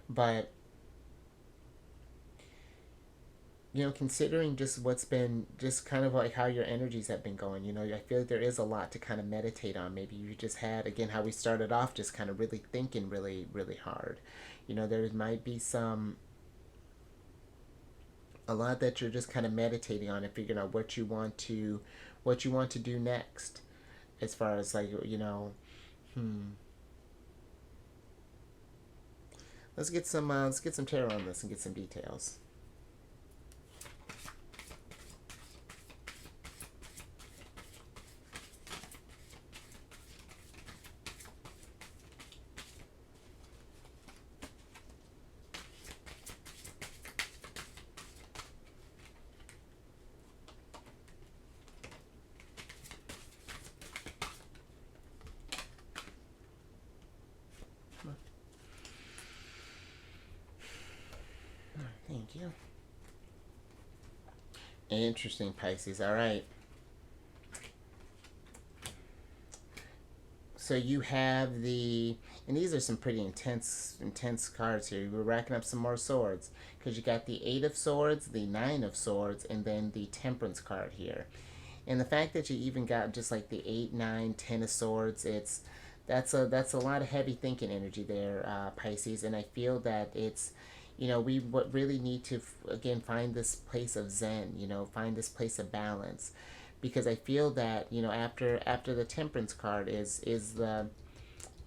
But considering just what's been, just kind of like how your energies have been going, I feel like there is a lot to kind of meditate on. Maybe you just had, again, how we started off, just kind of really thinking really, really hard. There might be a lot that you're just kind of meditating on and figuring out what you want to do next, as far as like, let's get some tarot on this and get some details. Thank you. Interesting, Pisces. All right. So you have and these are some pretty intense cards here. We're racking up some more swords, because you got the Eight of Swords, the Nine of Swords, and then the Temperance card here. And the fact that you even got just like the 8, 9, 10 of Swords, that's a lot of heavy thinking energy there, Pisces. And I feel that it's, we really need to, again, find this place of zen, find this place of balance. Because I feel that, after the Temperance card is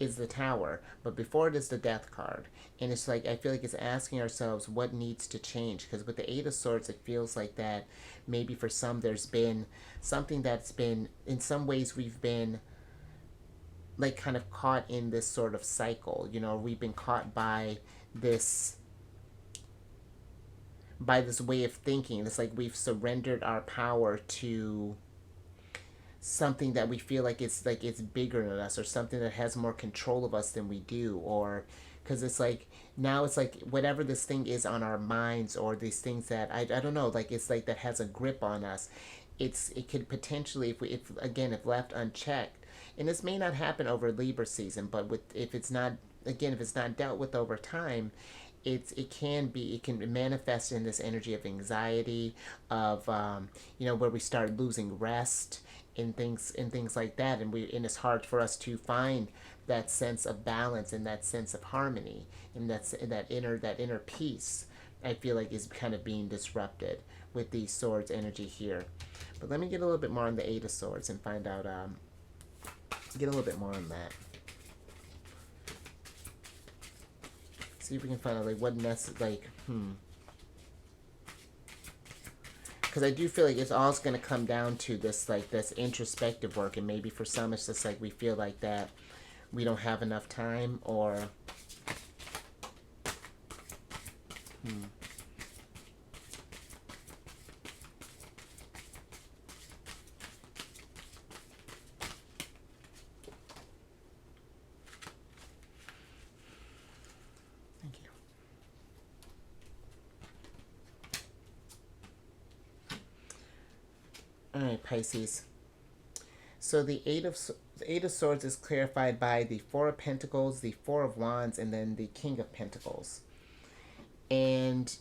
is the Tower, but before it is the Death card. And it's like, I feel like it's asking ourselves what needs to change. Because with the Eight of Swords, it feels like that maybe for some there's been something that's been, in some ways, we've been like kind of caught in this sort of cycle. You know, we've been caught this by this way of thinking. It's like we've surrendered our power to something that we feel like it's bigger than us, or something that has more control of us than we do, or because it's like now it's like whatever this thing is on our minds, or these things that I don't know, like it's like that has a grip on us. It could potentially, if again, if left unchecked, and this may not happen over Libra season, but with if it's not, again, if it's not dealt with over time, it can manifest in this energy of anxiety, of where we start losing rest and things like that, and it's hard for us to find that sense of balance and that sense of harmony, and that inner peace. I feel like is kind of being disrupted with these swords energy here. But let me get a little bit more on the Eight of Swords and find out, get a little bit more on that. See if we can find out like what because I do feel like it's all going to come down to this, like this introspective work, and maybe for some it's just like we feel like that we don't have enough time, or thank you. All right, Pisces. So the Eight of Swords is clarified by the Four of Pentacles, the Four of Wands, and then the King of Pentacles. And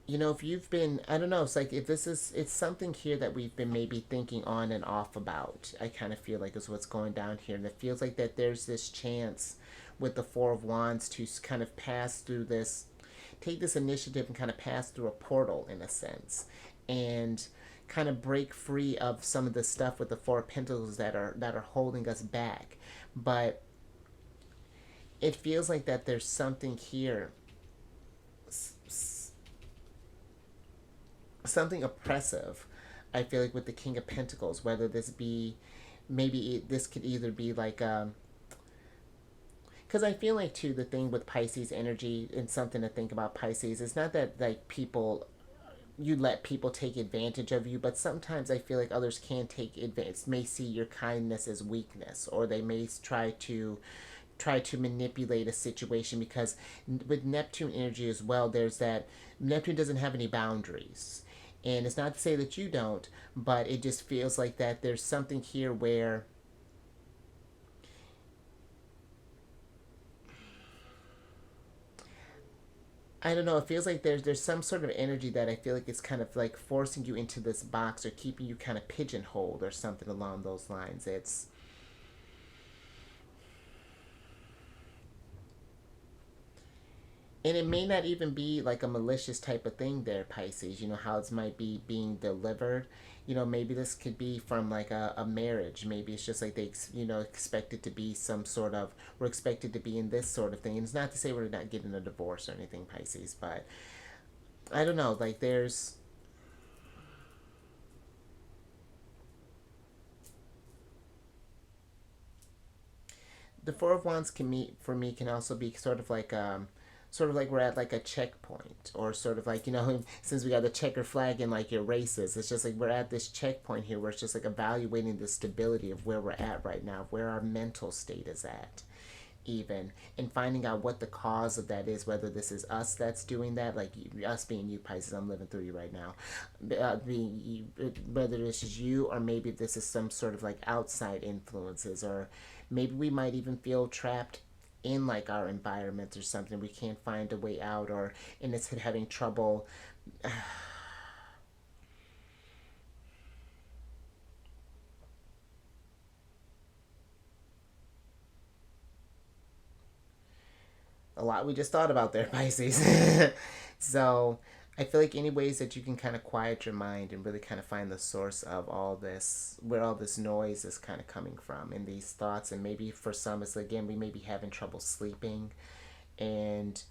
if you've been, I don't know, it's like it's something here that we've been maybe thinking on and off about. I kind of feel like is what's going down here, and it feels like that there's this chance with the Four of Wands to kind of pass through this, take this initiative and kind of pass through a portal in a sense, and kind of break free of some of the stuff with the Four of Pentacles that are holding us back. But it feels like that there's something here, something oppressive. I feel like with the King of Pentacles, whether this be, maybe this could either be like because I feel like too, the thing with Pisces energy, and something to think about Pisces, it's not that like you let people take advantage of you, but sometimes I feel like others can take advantage, may see your kindness as weakness, or they may try to manipulate a situation, because with Neptune energy as well, there's that Neptune doesn't have any boundaries. And it's not to say that you don't, but it just feels like that there's something here where I don't know, it feels like there's some sort of energy that I feel like it's kind of like forcing you into this box, or keeping you kind of pigeonholed, or something along those lines. And it may not even be like a malicious type of thing there, Pisces. How it might be being delivered. Maybe this could be from like a marriage. Maybe it's just like they, expected to be some sort of, we're expected to be in this sort of thing. And it's not to say we're not getting a divorce or anything, Pisces, but I don't know, like there's, the Four of Wands for me can also be sort of like we're at like a checkpoint, or sort of like, since we got the checker flag in like your races, it's just like we're at this checkpoint here where it's just like evaluating the stability of where we're at right now, where our mental state is at, even, and finding out what the cause of that is, whether this is us that's doing that, like us being you, Pisces, I'm living through you right now, whether this is you, or maybe this is some sort of like outside influences, or maybe we might even feel trapped in like our environment or something, we can't find a way out, or and it's having trouble a lot we just thought about there, Pisces. So I feel like any ways that you can kind of quiet your mind and really kind of find the source of all this, where all this noise is kind of coming from, and these thoughts. And maybe for some, it's again, we may be having trouble sleeping. And,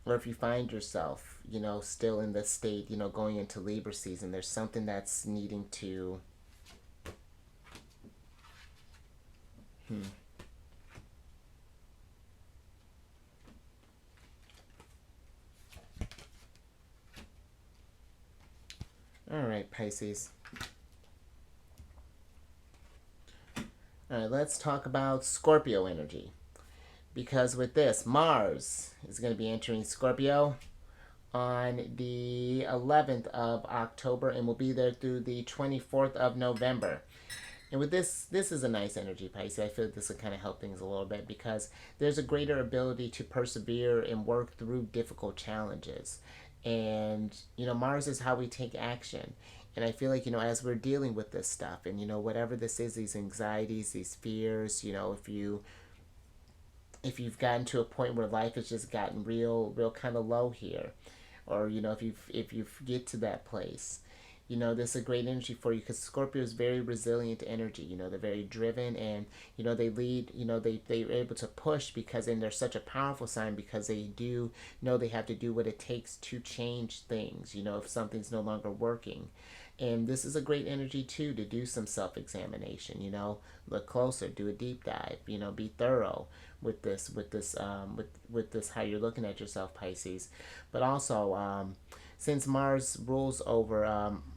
or if you find yourself, still in the state, going into Libra season, there's something that's needing to. All right, Pisces. All right, let's talk about Scorpio energy. Because with this, Mars is going to be entering Scorpio on the 11th of October and will be there through the 24th of November. And with this is a nice energy, Pisces. I feel like this will kind of help things a little bit because there's a greater ability to persevere and work through difficult challenges. And, Mars is how we take action. And I feel like, as we're dealing with this stuff and, whatever this is, these anxieties, these fears, if you've gotten to a point where life has just gotten real kind of low here, or, if you get to that place, this is a great energy for you because Scorpio is very resilient energy. They're very driven and, they lead, they're able to push because, and they're such a powerful sign because they do know they have to do what it takes to change things, if something's no longer working. And this is a great energy too to do some self-examination, look closer, do a deep dive, be thorough with this, with this, how you're looking at yourself, Pisces. But also, since Mars rules over,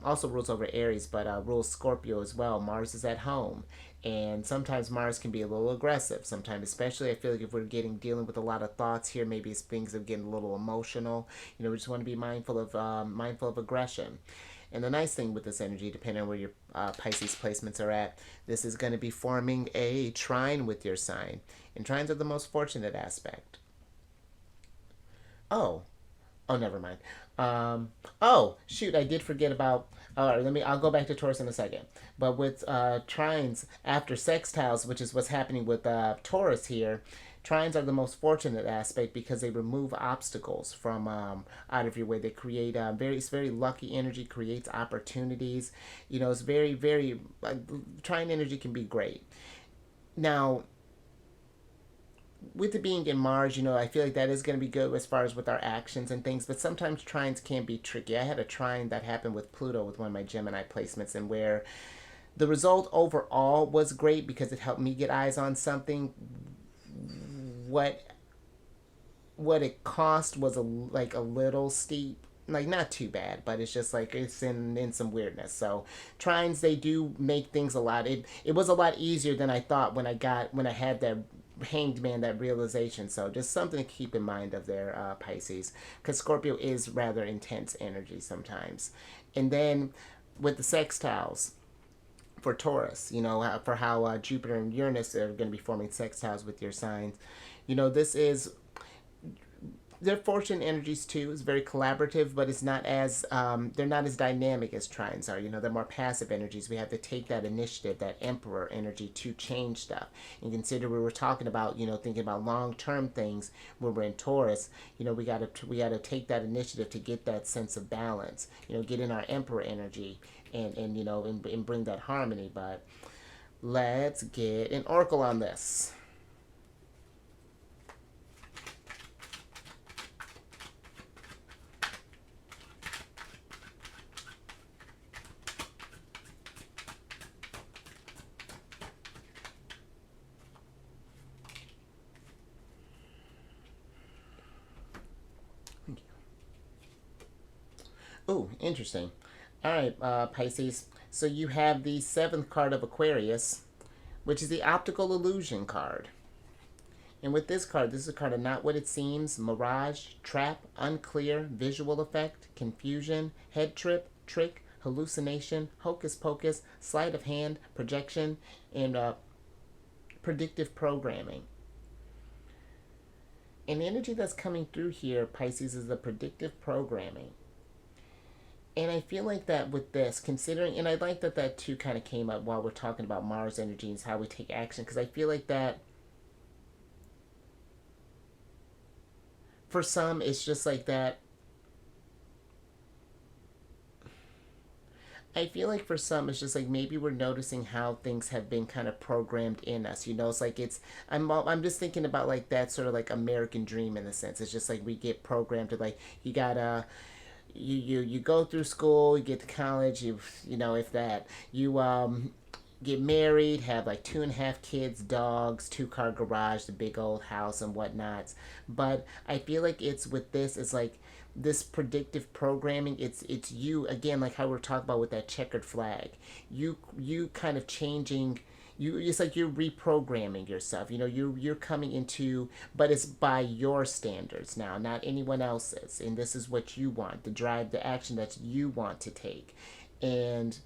also rules over Aries, but rules Scorpio as well. Mars is at home, and sometimes Mars can be a little aggressive. Sometimes, especially, I feel like if we're dealing with a lot of thoughts here, maybe things are getting a little emotional. We just want to be mindful of aggression. And the nice thing with this energy, depending on where your Pisces placements are at, this is going to be forming a trine with your sign, and trines are the most fortunate aspect. Oh, Oh, never mind. Oh, shoot, I did forget about. All right, I'll go back to Taurus in a second. But with trines after sextiles, which is what's happening with Taurus here, trines are the most fortunate aspect because they remove obstacles from out of your way. They create it's very lucky energy, creates opportunities. It's very trine energy can be great. Now, with it being in Mars, I feel like that is going to be good as far as with our actions and things, but sometimes trines can be tricky. I had a trine that happened with Pluto with one of my Gemini placements, and where the result overall was great because it helped me get eyes on something. What it cost was like a little steep. Like, not too bad, but it's just like it's in some weirdness. So trines, they do make things a lot. It was a lot easier than I thought when I had that hanged man, that realization. So just something to keep in mind of their Pisces, because Scorpio is rather intense energy sometimes. And then with the sextiles for Taurus, for how Jupiter and Uranus are going to be forming sextiles with your signs. This is their fortune energies too is very collaborative, but it's not as they're not as dynamic as trines are. They're more passive energies. We have to take that initiative, that emperor energy, to change stuff. And consider we were talking about thinking about long term things when we're in Taurus. We gotta take that initiative to get that sense of balance. Get in our emperor energy and bring that harmony. But let's get an oracle on this. Oh, interesting. All right, Pisces. So you have the seventh card of Aquarius, which is the optical illusion card. And with this card, this is a card of not what it seems, mirage, trap, unclear, visual effect, confusion, head trip, trick, hallucination, hocus pocus, sleight of hand, projection, and predictive programming. And the energy that's coming through here, Pisces, is the predictive programming. And I feel like that with this, considering, and I like that too kind of came up while we're talking about Mars energy and how we take action, because I feel like that for some, it's just like that. I feel like for some, it's just like maybe we're noticing how things have been kind of programmed in us. You know, it's like I'm just thinking about like that sort of like American dream in a sense. It's just like we get programmed to like you gotta you go through school, you get to college, you know if that you get married, have like 2.5 kids, dogs, 2-car garage, the big old house and whatnots. But I feel like it's with this, it's like this predictive programming. It's you again, like how we're talking about with that checkered flag. You kind of changing. It's like you're reprogramming yourself. You know, you're coming into, but it's by your standards now, not anyone else's. And this is what you want, the drive, the action that you want to take. And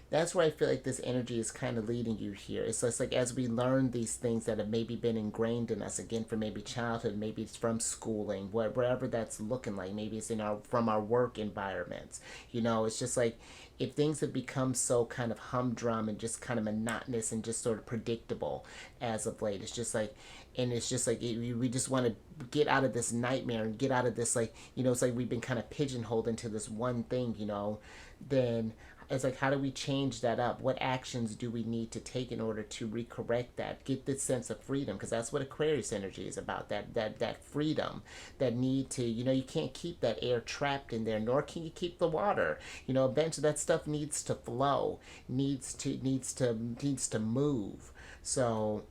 that's where I feel like this energy is kind of leading you here. It's just like as we learn these things that have maybe been ingrained in us again from maybe childhood, maybe it's from schooling, wherever that's looking like. Maybe it's in our from our work environments. You know, it's just like if things have become so kind of humdrum and just kind of monotonous and just sort of predictable as of late, it's just like, and it's just like we just want to get out of this nightmare and get out of this, like, you know, it's like we've been kind of pigeonholed into this one thing, you know. Then it's like, how do we change that up? What actions do we need to take in order to recorrect that? Get this sense of freedom, because that's what Aquarius energy is about. That freedom, that need to, you know, you can't keep that air trapped in there, nor can you keep the water. You know, eventually that stuff needs to flow, needs to move. So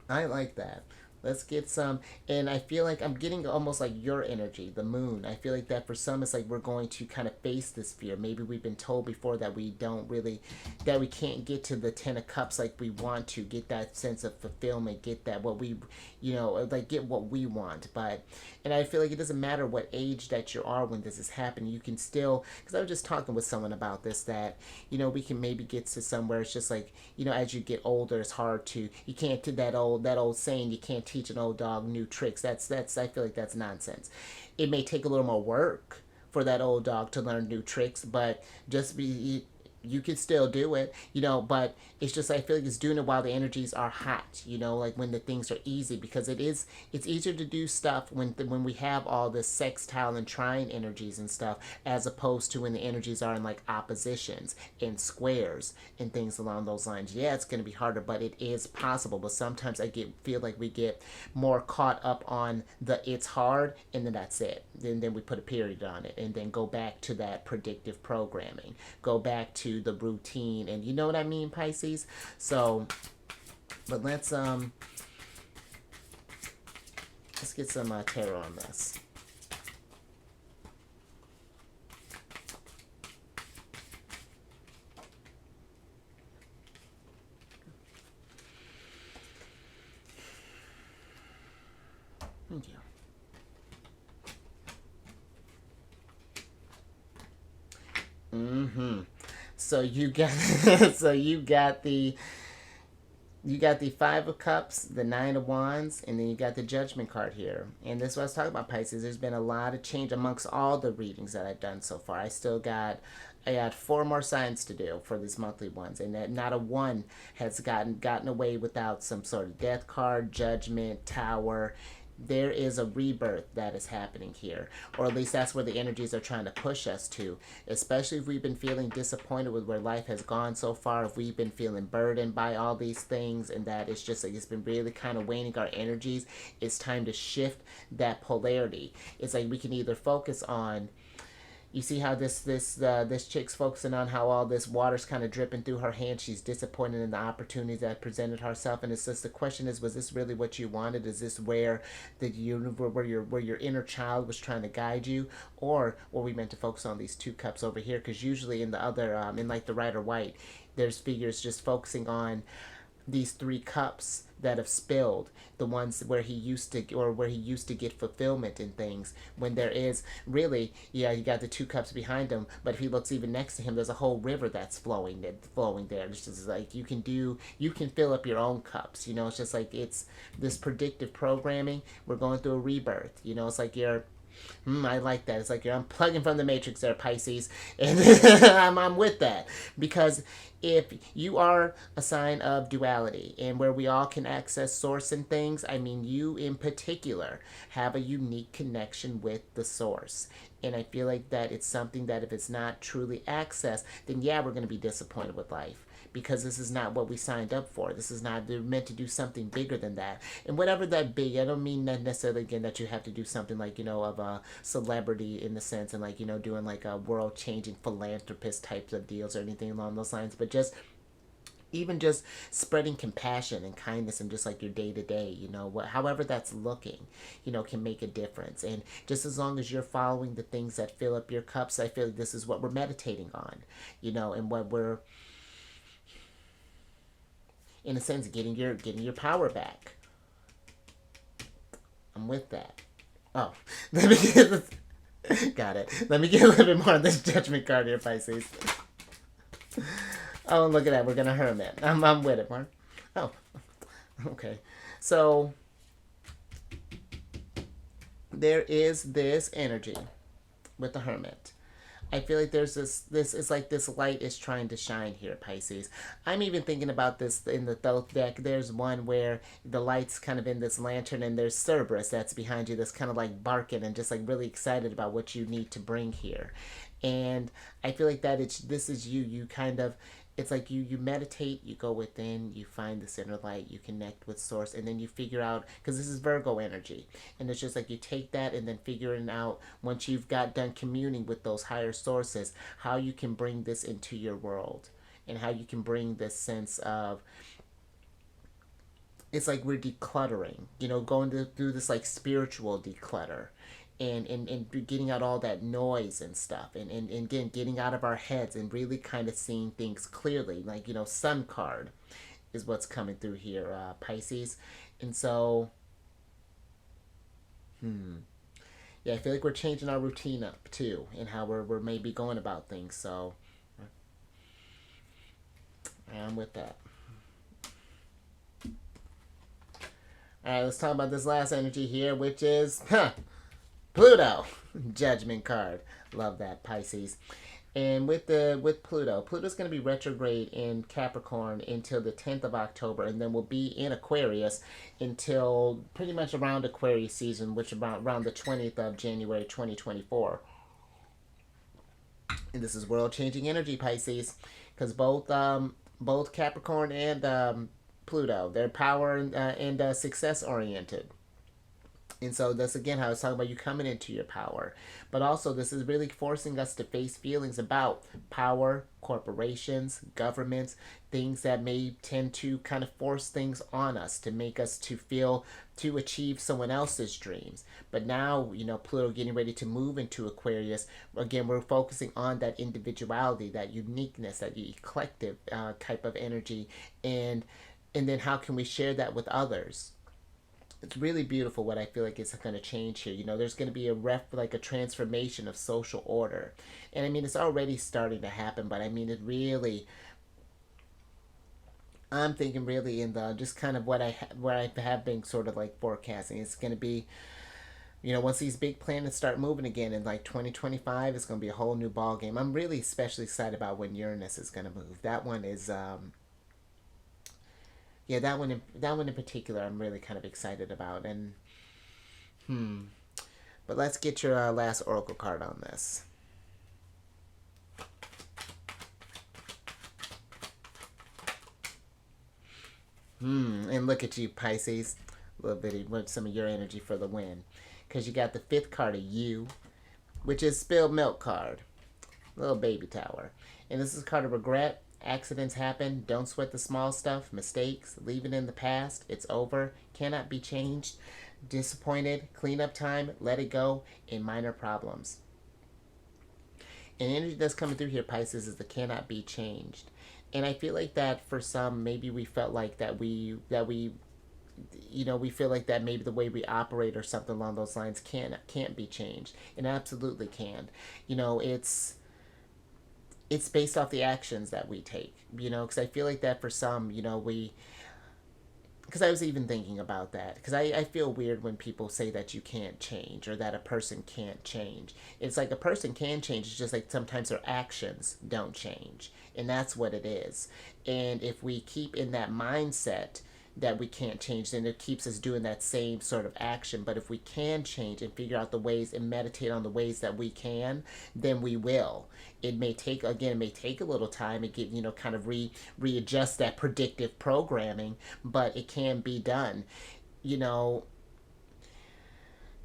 I like that. Let's get some, and I feel like I'm getting almost like your energy, the moon. I feel like that for some, it's like we're going to kind of face this fear. Maybe we've been told before that we don't really, that we can't get to the 10 of Cups like we want to, get that sense of fulfillment, get that what we, you know, like get what we want. But, and I feel like it doesn't matter what age that you are when this is happening, you can still, because I was just talking with someone about this, that, you know, we can maybe get to somewhere, it's just like, you know, as you get older, it's hard to, you can't do that old saying, you can't teach an old dog new tricks. That's I feel like that's nonsense. It may take a little more work for that old dog to learn new tricks, but just be, you can still do it, you know. But it's just, I feel like it's doing it while the energies are hot, you know, like when the things are easy, because it's easier to do stuff when we have all this sextile and trine energies and stuff, as opposed to when the energies are in like oppositions and squares and things along those lines. Yeah, it's going to be harder, but it is possible. But sometimes feel like we get more caught up on the it's hard, and then that's it. Then we put a period on it, and then go back to that predictive programming, go back to the routine, and you know what I mean, Pisces. So, but let's get some tarot on this. Thank you. Mm-hmm. So you got you got the 5 of Cups, the 9 of Wands, and then you got the Judgment card here. And this is what I was talking about, Pisces. There's been a lot of change amongst all the readings that I've done so far. I got 4 more signs to do for these monthly ones, and that not a one has gotten away without some sort of death card, Judgment, Tower. There is a rebirth that is happening here, or at least that's where the energies are trying to push us to, especially if we've been feeling disappointed with where life has gone so far, if we've been feeling burdened by all these things, and that it's just like it's been really kind of waning our energies. It's time to shift that polarity. It's like we can either focus on, you see how this chick's focusing on how all this water's kind of dripping through her hand. She's disappointed in the opportunities that presented herself, and it's just, the question is, was this really what you wanted? Is this where where your inner child was trying to guide you, or were we meant to focus on these 2 cups over here? Because usually in the other in like the Rider White, there's figures just focusing on these 3 cups that have spilled, the ones where he used to get fulfillment in things, when there is really, yeah, you got the 2 cups behind him, but if he looks even next to him, there's a whole river that's flowing there. It's just like you can fill up your own cups, you know. It's just like, it's this predictive programming. We're going through a rebirth, you know. It's like you're I like that. It's like you're unplugging from the matrix there, Pisces, and I'm with that, because if you are a sign of duality and where we all can access source and things, I mean, you in particular have a unique connection with the source. And I feel like that it's something that if it's not truly accessed, then yeah, we're going to be disappointed with life because this is not what we signed up for. This is not, they're meant to do something bigger than that. And whatever that big, I don't mean necessarily again that you have to do something like, of a celebrity in the sense and like, doing like a world changing philanthropist types of deals or anything along those lines, but just even just spreading compassion and kindness and just like your day to day, however that's looking, can make a difference. And just as long as you're following the things that fill up your cups, I feel like this is what we're meditating on, and what we're, in a sense, getting your power back. I'm with that. Oh, let me get got it. Let me get a little bit more on this Judgment card here, Pisces. Oh, look at that. We're gonna hermit. I'm with it, Mark. Oh, okay. So there is this energy with the hermit. I feel like there's this is like this light is trying to shine here, Pisces. I'm even thinking about this in the Thoth deck. There's one where the light's kind of in this lantern and there's Cerberus that's behind you that's kind of like barking and just like really excited about what you need to bring here. And I feel like that this is you kind of, it's like you meditate, you go within, you find this inner light, you connect with source, and then you figure out, because this is Virgo energy, and it's just like you take that and then figuring out, once you've got done communing with those higher sources, how you can bring this into your world and how you can bring this sense of, it's like we're decluttering, going through this like spiritual declutter. And getting out all that noise and stuff and again getting out of our heads and really kind of seeing things clearly, like sun card is what's coming through here, Pisces. And so yeah, I feel like we're changing our routine up too and how we're maybe going about things. So I'm with that. All right, let's talk about this last energy here, which is Pluto. Judgment card. Love that, Pisces. And with Pluto's going to be retrograde in Capricorn until the 10th of October, and then will be in Aquarius until pretty much around Aquarius season, which is around the 20th of January 2024. And this is world-changing energy, Pisces, because both Capricorn and Pluto, they're power and success-oriented. And so that's again how I was talking about you coming into your power. But also this is really forcing us to face feelings about power, corporations, governments, things that may tend to kind of force things on us to make us to feel to achieve someone else's dreams. But now, Pluto getting ready to move into Aquarius, again, we're focusing on that individuality, that uniqueness, that eclectic type of energy. And then how can we share that with others? It's really beautiful what I feel like is going to change here. There's going to be a transformation of social order. And I mean, it's already starting to happen, but I mean, it really, I'm thinking really in the, just kind of where I have been sort of like forecasting. It's going to be, once these big planets start moving again in like 2025, it's going to be a whole new ball game. I'm really especially excited about when Uranus is going to move. That one is, yeah, that one in particular, I'm really kind of excited about. And but let's get your last oracle card on this. And look at you, Pisces. A little bit of some of your energy for the win, because you got the 5th card of you, which is spilled milk card, little baby tower, and this is a card of regret. Accidents happen. Don't sweat the small stuff. Mistakes. Leave it in the past. It's over. Cannot be changed. Disappointed. Cleanup time. Let it go. And minor problems. And energy that's coming through here, Pisces, is the cannot be changed. And I feel like that for some, maybe we felt like we feel like that maybe the way we operate or something along those lines can't be changed. It absolutely can. It's based off the actions that we take, because I feel like that for some, because I was even thinking about that, because I feel weird when people say that you can't change or that a person can't change. It's like a person can change, it's just like sometimes their actions don't change. And that's what it is. And if we keep in that mindset that we can't change, then it keeps us doing that same sort of action. But if we can change and figure out the ways and meditate on the ways that we can, then we will. It may take, again, it may take a little time to get, kind of readjust that predictive programming, but it can be done. You know,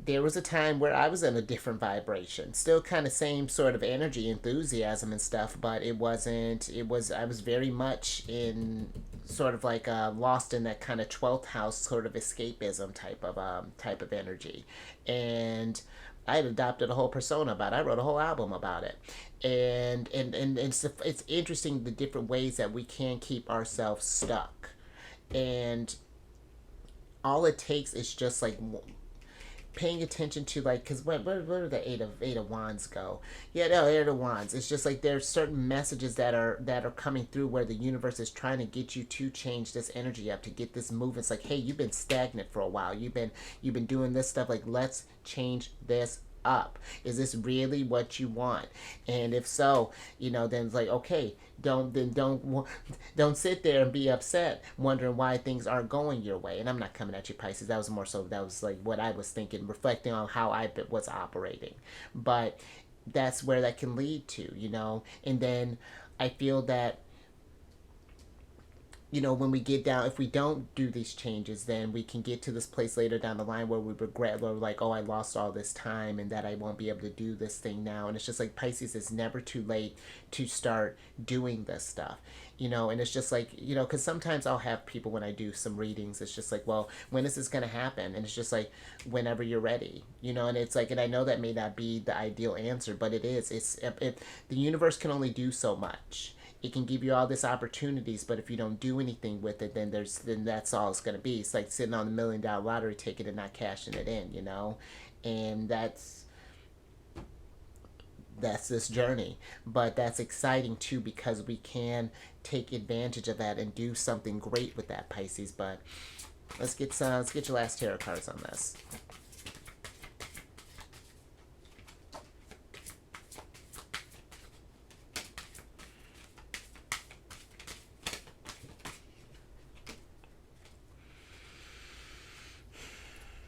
there was a time where I was in a different vibration, still kind of same sort of energy, enthusiasm and stuff, but it wasn't, I was very much in sort of like lost in that kind of 12th house sort of escapism type of energy. And I had adopted a whole persona about it. I wrote a whole album about it. And it's interesting the different ways that we can keep ourselves stuck. And all it takes is just like paying attention to, like, because where do the eight of wands go? Yeah, no, eight of wands. It's just like there's certain messages that are coming through where the universe is trying to get you to change this energy up, to get this movement. It's like, hey, you've been stagnant for a while. You've been doing this stuff. Like, let's change this up. Is this really what you want? And if so, then it's like, okay, don't sit there and be upset wondering why things aren't going your way. And I'm not coming at you, Pisces. That was more so, that was like what I was thinking, reflecting on how I was operating. But that's where that can lead to. And then I feel that when we get down, if we don't do these changes, then we can get to this place later down the line where we regret, where we're like, oh, I lost all this time and that I won't be able to do this thing now. And it's just like, Pisces, it's never too late to start doing this stuff. And it's just like, because sometimes I'll have people, when I do some readings, it's just like, well, when is this going to happen? And it's just like, whenever you're ready, and it's like, and I know that may not be the ideal answer, but it is. The universe can only do so much. It can give you all these opportunities, but if you don't do anything with it, then that's all it's going to be. It's like sitting on the $1 million lottery ticket and not cashing it in, and that's this journey. But that's exciting too, because we can take advantage of that and do something great with that, Pisces. But let's get your last tarot cards on this.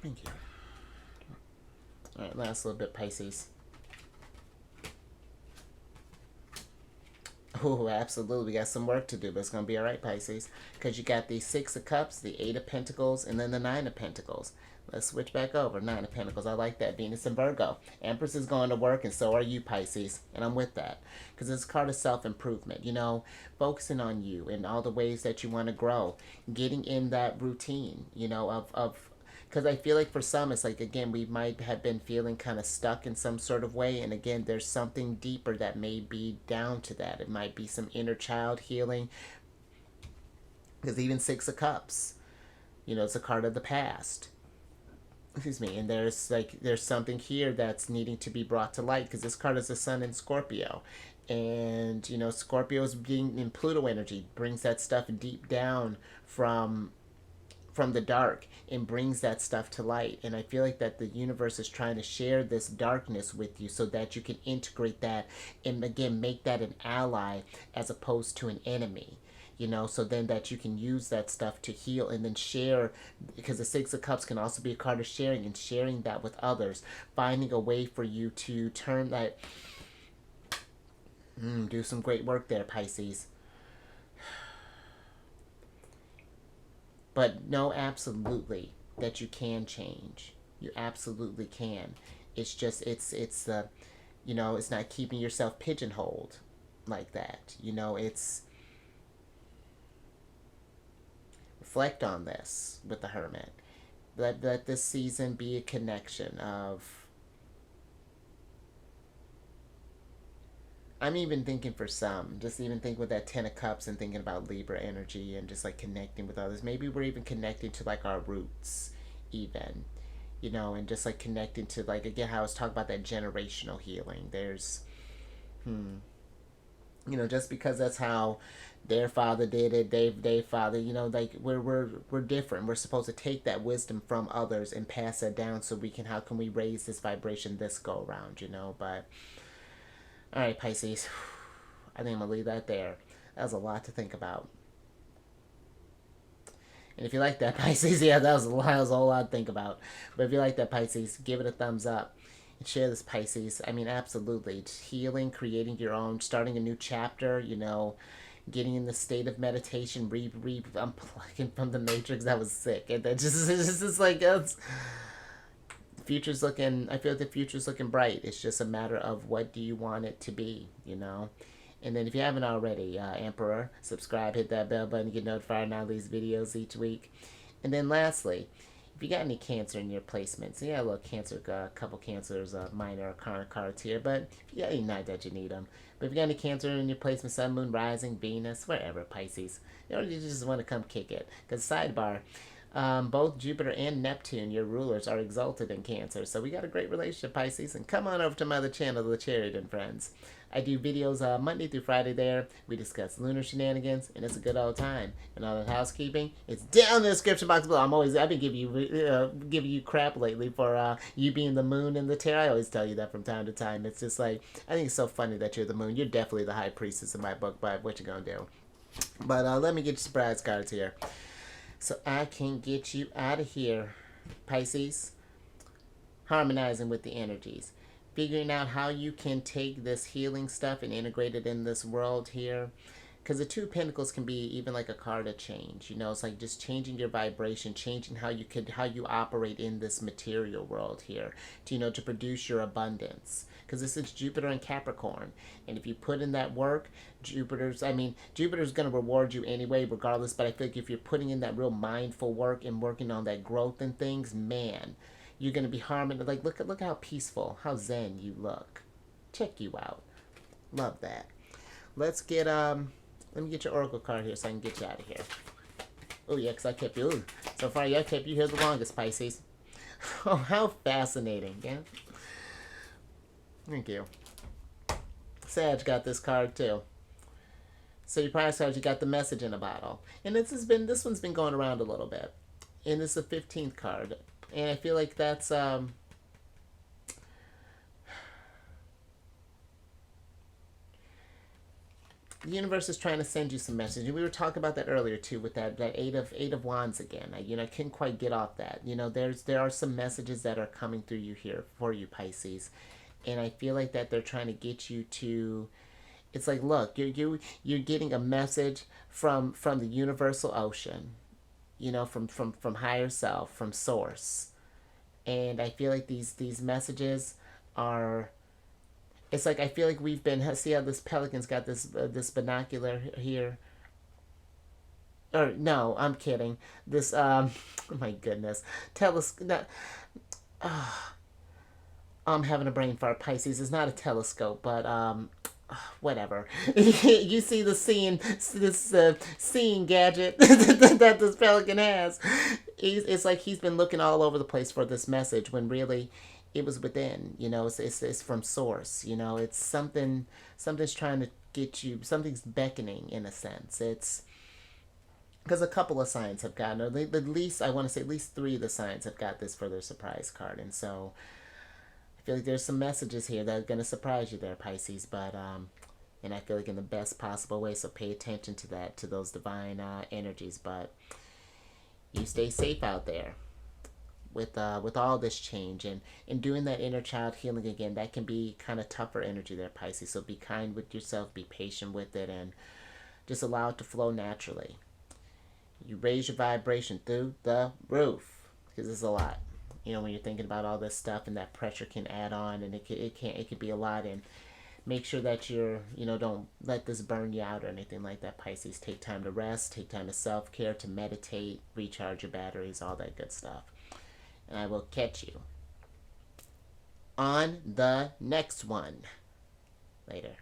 Thank you. All right, last little bit, Pisces. Oh, absolutely. We got some work to do, but it's going to be all right, Pisces. Because you got the Six of Cups, the Eight of Pentacles, and then the Nine of Pentacles. Let's switch back over. Nine of Pentacles. I like that. Venus and Virgo. Empress is going to work, and so are you, Pisces. And I'm with that. Because it's a card of self-improvement. Focusing on you and all the ways that you want to grow. Getting in that routine, of because I feel like for some, it's like, again, we might have been feeling kind of stuck in some sort of way. And again, there's something deeper that may be down to that. It might be some inner child healing. Because even Six of Cups, it's a card of the past. Excuse me. And there's something here that's needing to be brought to light. Because this card is the Sun in Scorpio. And, Scorpio is being in Pluto energy. Brings that stuff deep down from the dark and brings that stuff to light. And I feel like that the universe is trying to share this darkness with you so that you can integrate that and, again, make that an ally as opposed to an enemy. So then that you can use that stuff to heal and then share, because the Six of Cups can also be a card of sharing, and sharing that with others, finding a way for you to turn that, do some great work there, Pisces. But know absolutely that you can change. You absolutely can. It's just, it's not keeping yourself pigeonholed like that. It's, reflect on this with the Hermit. Let this season be a connection of, I'm even thinking for some, just even think with that Ten of Cups and thinking about Libra energy and just like connecting with others. Maybe we're even connecting to like our roots even, and just like connecting to, like, again, how I was talking about that generational healing. There's, just because that's how their father did it, their father, like we're different. We're supposed to take that wisdom from others and pass that down so we can, how can we raise this vibration this go around, but all right, Pisces, I think I'm going to leave that there. That was a lot to think about. And if you like that, Pisces, yeah, that was a whole lot to think about. But if you like that, Pisces, give it a thumbs up. And share this, Pisces. I mean, absolutely. It's healing, creating your own, starting a new chapter, you know, getting in the state of meditation, unplugging from the matrix. That was sick. And that it's just like, future's looking, I feel like the future's looking bright. It's just a matter of what do you want it to be, you know? And then if you haven't already, Emperor, subscribe, hit that bell button to get notified on all these videos each week. And then lastly, if you got any Cancer in your placements, yeah, look, Cancer, a couple Cancers, minor arcana cards here, but if you got any, not that you need them. But if you got any Cancer in your placement, Sun, Moon, Rising, Venus, wherever, Pisces, you know, you just want to come kick it. Because sidebar, both Jupiter and Neptune, your rulers, are exalted in Cancer. So we got a great relationship, Pisces. And come on over to my other channel, The Chariot and Friends. I do videos Monday through Friday there. We discuss lunar shenanigans, and it's a good old time. And all the housekeeping, it's down in the description box below. I've been giving you crap lately for you being the moon and the tarot. I always tell you that from time to time. It's just like, I think it's so funny that you're the moon. You're definitely the high priestess in my book, but what you gonna do? But let me get you surprise cards here, so I can get you out of here, Pisces. Harmonizing with the energies. Figuring out how you can take this healing stuff and integrate it in this world here. Because the Two of Pentacles can be even like a card of change. You know, it's like just changing your vibration, changing how you operate in this material world here. To, you know, to produce your abundance. Because this is Jupiter and Capricorn. And if you put in that work, Jupiter's going to reward you anyway, regardless. But I feel like if you're putting in that real mindful work and working on that growth and things, man, you're going to be harming. Like, look how peaceful, how zen you look. Check you out. Love that. Let's get, let me get your oracle card here so I can get you out of here. Oh, yeah, because I kept you. Ooh, so far, I kept you here the longest, Pisces. Oh, how fascinating, yeah? Thank you. Sag got this card, too. So you probably saw you got the message in a bottle. And this one's been going around a little bit. And it's the 15th card. And I feel like that's, the universe is trying to send you some message. And we were talking about that earlier, too, with that eight of wands again. I couldn't quite get off that. You know, there are some messages that are coming through you here for you, Pisces. And I feel like that they're trying to get you to, it's like, look, you're getting a message from the universal ocean, you know, from higher self, from source. And I feel like these messages are, it's like, I feel like we've been, see how this pelican's got this binocular here? Or, no, I'm kidding. This, oh my goodness. I'm having a brain fart, Pisces. It's not a telescope, but, whatever. You see this seeing gadget that this pelican has. It's like he's been looking all over the place for this message when really it was within. You know, it's from source. You know, it's something's trying to get you. Something's beckoning in a sense. It's because a couple of signs have gotten, or at least I want to say at least 3 of the signs have got this for their surprise card, and so I feel like there's some messages here that are going to surprise you there, Pisces, but, and I feel like in the best possible way, so pay attention to that, to those divine energies, but you stay safe out there with all this change, and doing that inner child healing again, that can be kind of tougher energy there, Pisces, so be kind with yourself, be patient with it, and just allow it to flow naturally. You raise your vibration through the roof, because it's a lot. You know, when you're thinking about all this stuff, and that pressure can add on, and it could be a lot. And make sure that you're, you know, don't let this burn you out or anything like that, Pisces. Take time to rest, take time to self-care, to meditate, recharge your batteries, all that good stuff. And I will catch you on the next one. Later.